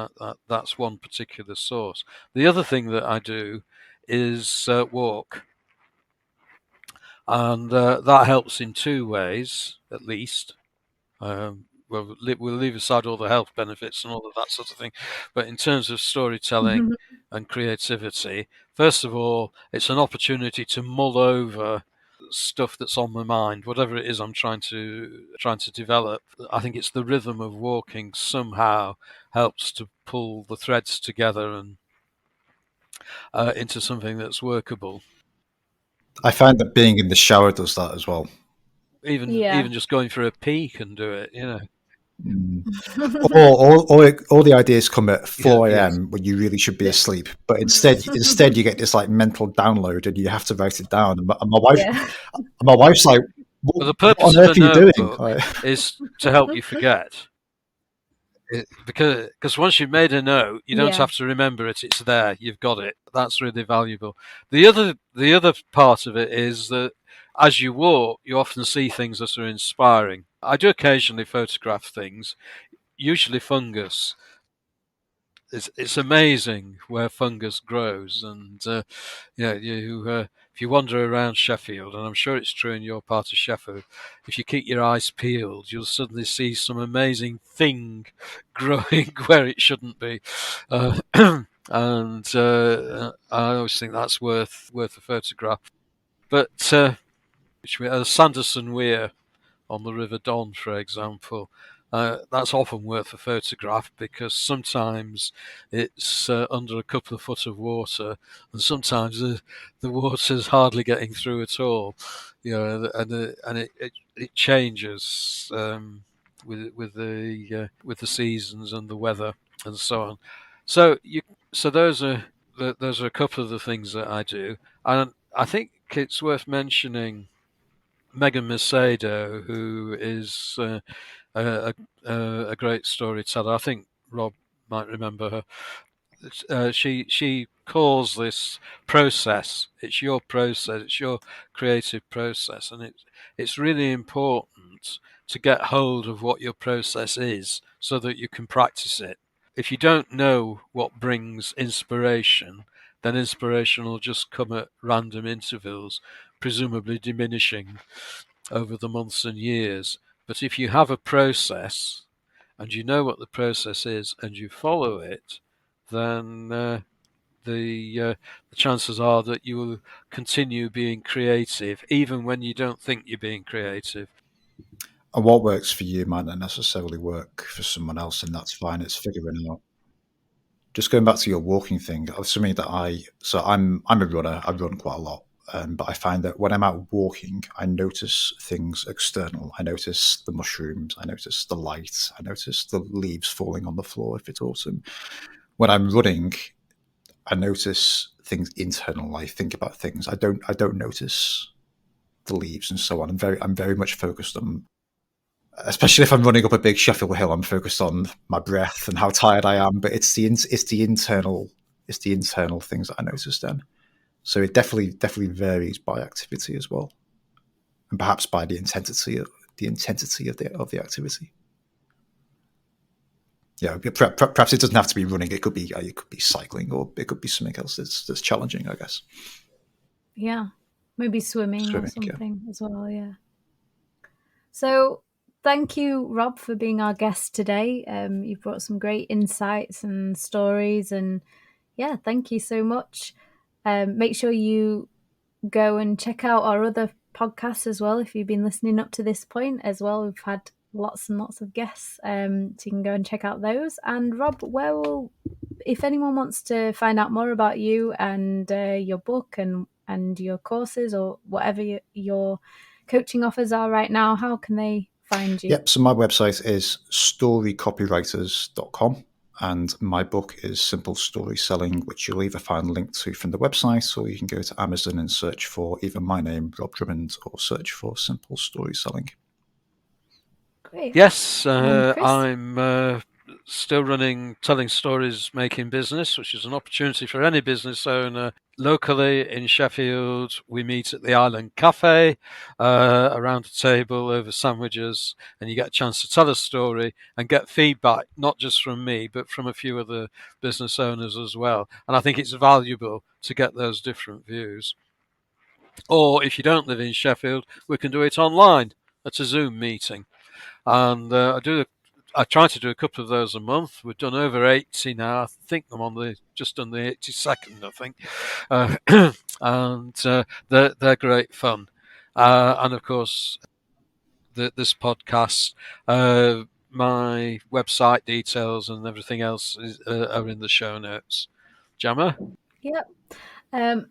that's one particular source. The other thing that I do is walk, and that helps in two ways, at least. We'll leave aside all the health benefits and all of that sort of thing, but in terms of storytelling and creativity, first of all, it's an opportunity to mull over stuff that's on my mind, whatever it is I'm trying to develop. I think it's the rhythm of walking somehow helps to pull the threads together and into something that's workable. I find that being in the shower does that as well. Even just going for a pee can do it, you know. All the ideas come at 4 a.m. when you really should be asleep, but instead you get this like mental download and you have to write it down. And my wife's like, "Well, the purpose of a notebook is to help you forget." Because once you've made a note, you don't have to remember it; it's there. You've got it. That's really valuable. The other part of it is that as you walk, you often see things that are inspiring. I do occasionally photograph things, usually fungus. It's amazing where fungus grows, and if you wander around Sheffield, and I'm sure it's true in your part of Sheffield, if you keep your eyes peeled, you'll suddenly see some amazing thing growing where it shouldn't be, and I always think that's worth a photograph. But Sanderson Weir on the River Don, for example, that's often worth a photograph because sometimes it's under a couple of foot of water, and sometimes the water's hardly getting through at all. And it changes with the seasons and the weather and so on. So those are a couple of the things that I do, and I think it's worth mentioning Megan Macedo, who is a great storyteller. I think Rob might remember her. She calls this process. It's your process. It's your creative process, and it's really important to get hold of what your process is so that you can practice it. If you don't know what brings inspiration, then inspiration will just come at random intervals, presumably diminishing over the months and years. But if you have a process and you know what the process is and you follow it, then the chances are that you will continue being creative even when you don't think you're being creative. And what works for you might not necessarily work for someone else, and that's fine. It's figuring out. Just going back to your walking thing, something that I'm a runner. I run quite a lot. But I find that when I'm out walking, I notice things external. I notice the mushrooms. I notice the light. I notice the leaves falling on the floor if it's autumn. When I'm running, I notice things internal. I think about things. I don't notice the leaves and so on. I'm very much focused on, especially if I'm running up a big Sheffield hill, I'm focused on my breath and how tired I am. But it's the internal things that I notice then. So it definitely varies by activity as well, and perhaps by the intensity of the activity. Yeah, perhaps it doesn't have to be running. It could be cycling, or it could be something else that's challenging, I guess. Yeah, maybe swimming or Yeah. something as well. Yeah. So thank you, Rob, for being our guest today. You brought some great insights and stories, and yeah, thank you so much. Make sure you go and check out our other podcasts as well if you've been listening up to this point as well. We've had lots and lots of guests, so you can go and check out those. And Rob, if anyone wants to find out more about you and your book and your courses or whatever your coaching offers are right now, how can they find you? Yep. So my website is storycopywriters.com. And my book is Simple Story Selling, which you'll either find linked to from the website, or you can go to Amazon and search for either my name, Rob Drummond, or search for Simple Story Selling. Great. Yes, Chris? I'm still running Telling Stories Making Business, which is an opportunity for any business owner. Locally in Sheffield, we meet at the Island Cafe around a table over sandwiches, and you get a chance to tell a story and get feedback, not just from me, but from a few other business owners as well. And I think it's valuable to get those different views. Or if you don't live in Sheffield, we can do it online at a Zoom meeting. And I try to do a couple of those a month. We've done over 80 now. I think I'm just on the 82nd, I think. And they're great fun. And of course, this podcast, my website details and everything else are in the show notes. Jemma? Yep.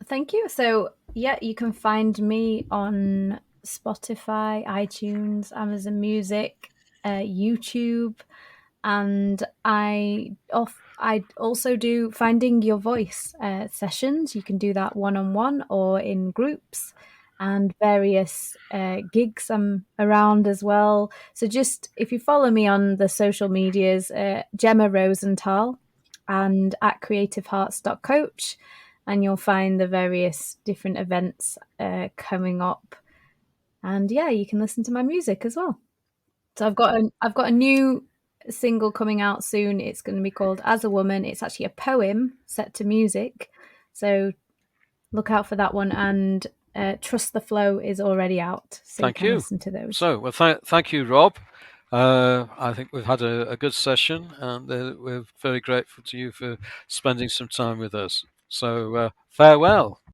Thank you. So, yeah, you can find me on Spotify, iTunes, Amazon Music, YouTube, and I also do Finding Your Voice sessions. You can do that one-on-one or in groups, and various gigs I'm around as well. So just if you follow me on the social medias, Jemma Rosenthal and at creativehearts.coach, and you'll find the various different events coming up. And yeah, you can listen to my music as well. So I've got a new single coming out soon. It's going to be called As a Woman. It's actually a poem set to music. So look out for that one. And Trust the Flow is already out. So Thank you can you. listen to those. So, well, thank you, Rob. I think we've had a good session, and we're very grateful to you for spending some time with us. So, farewell.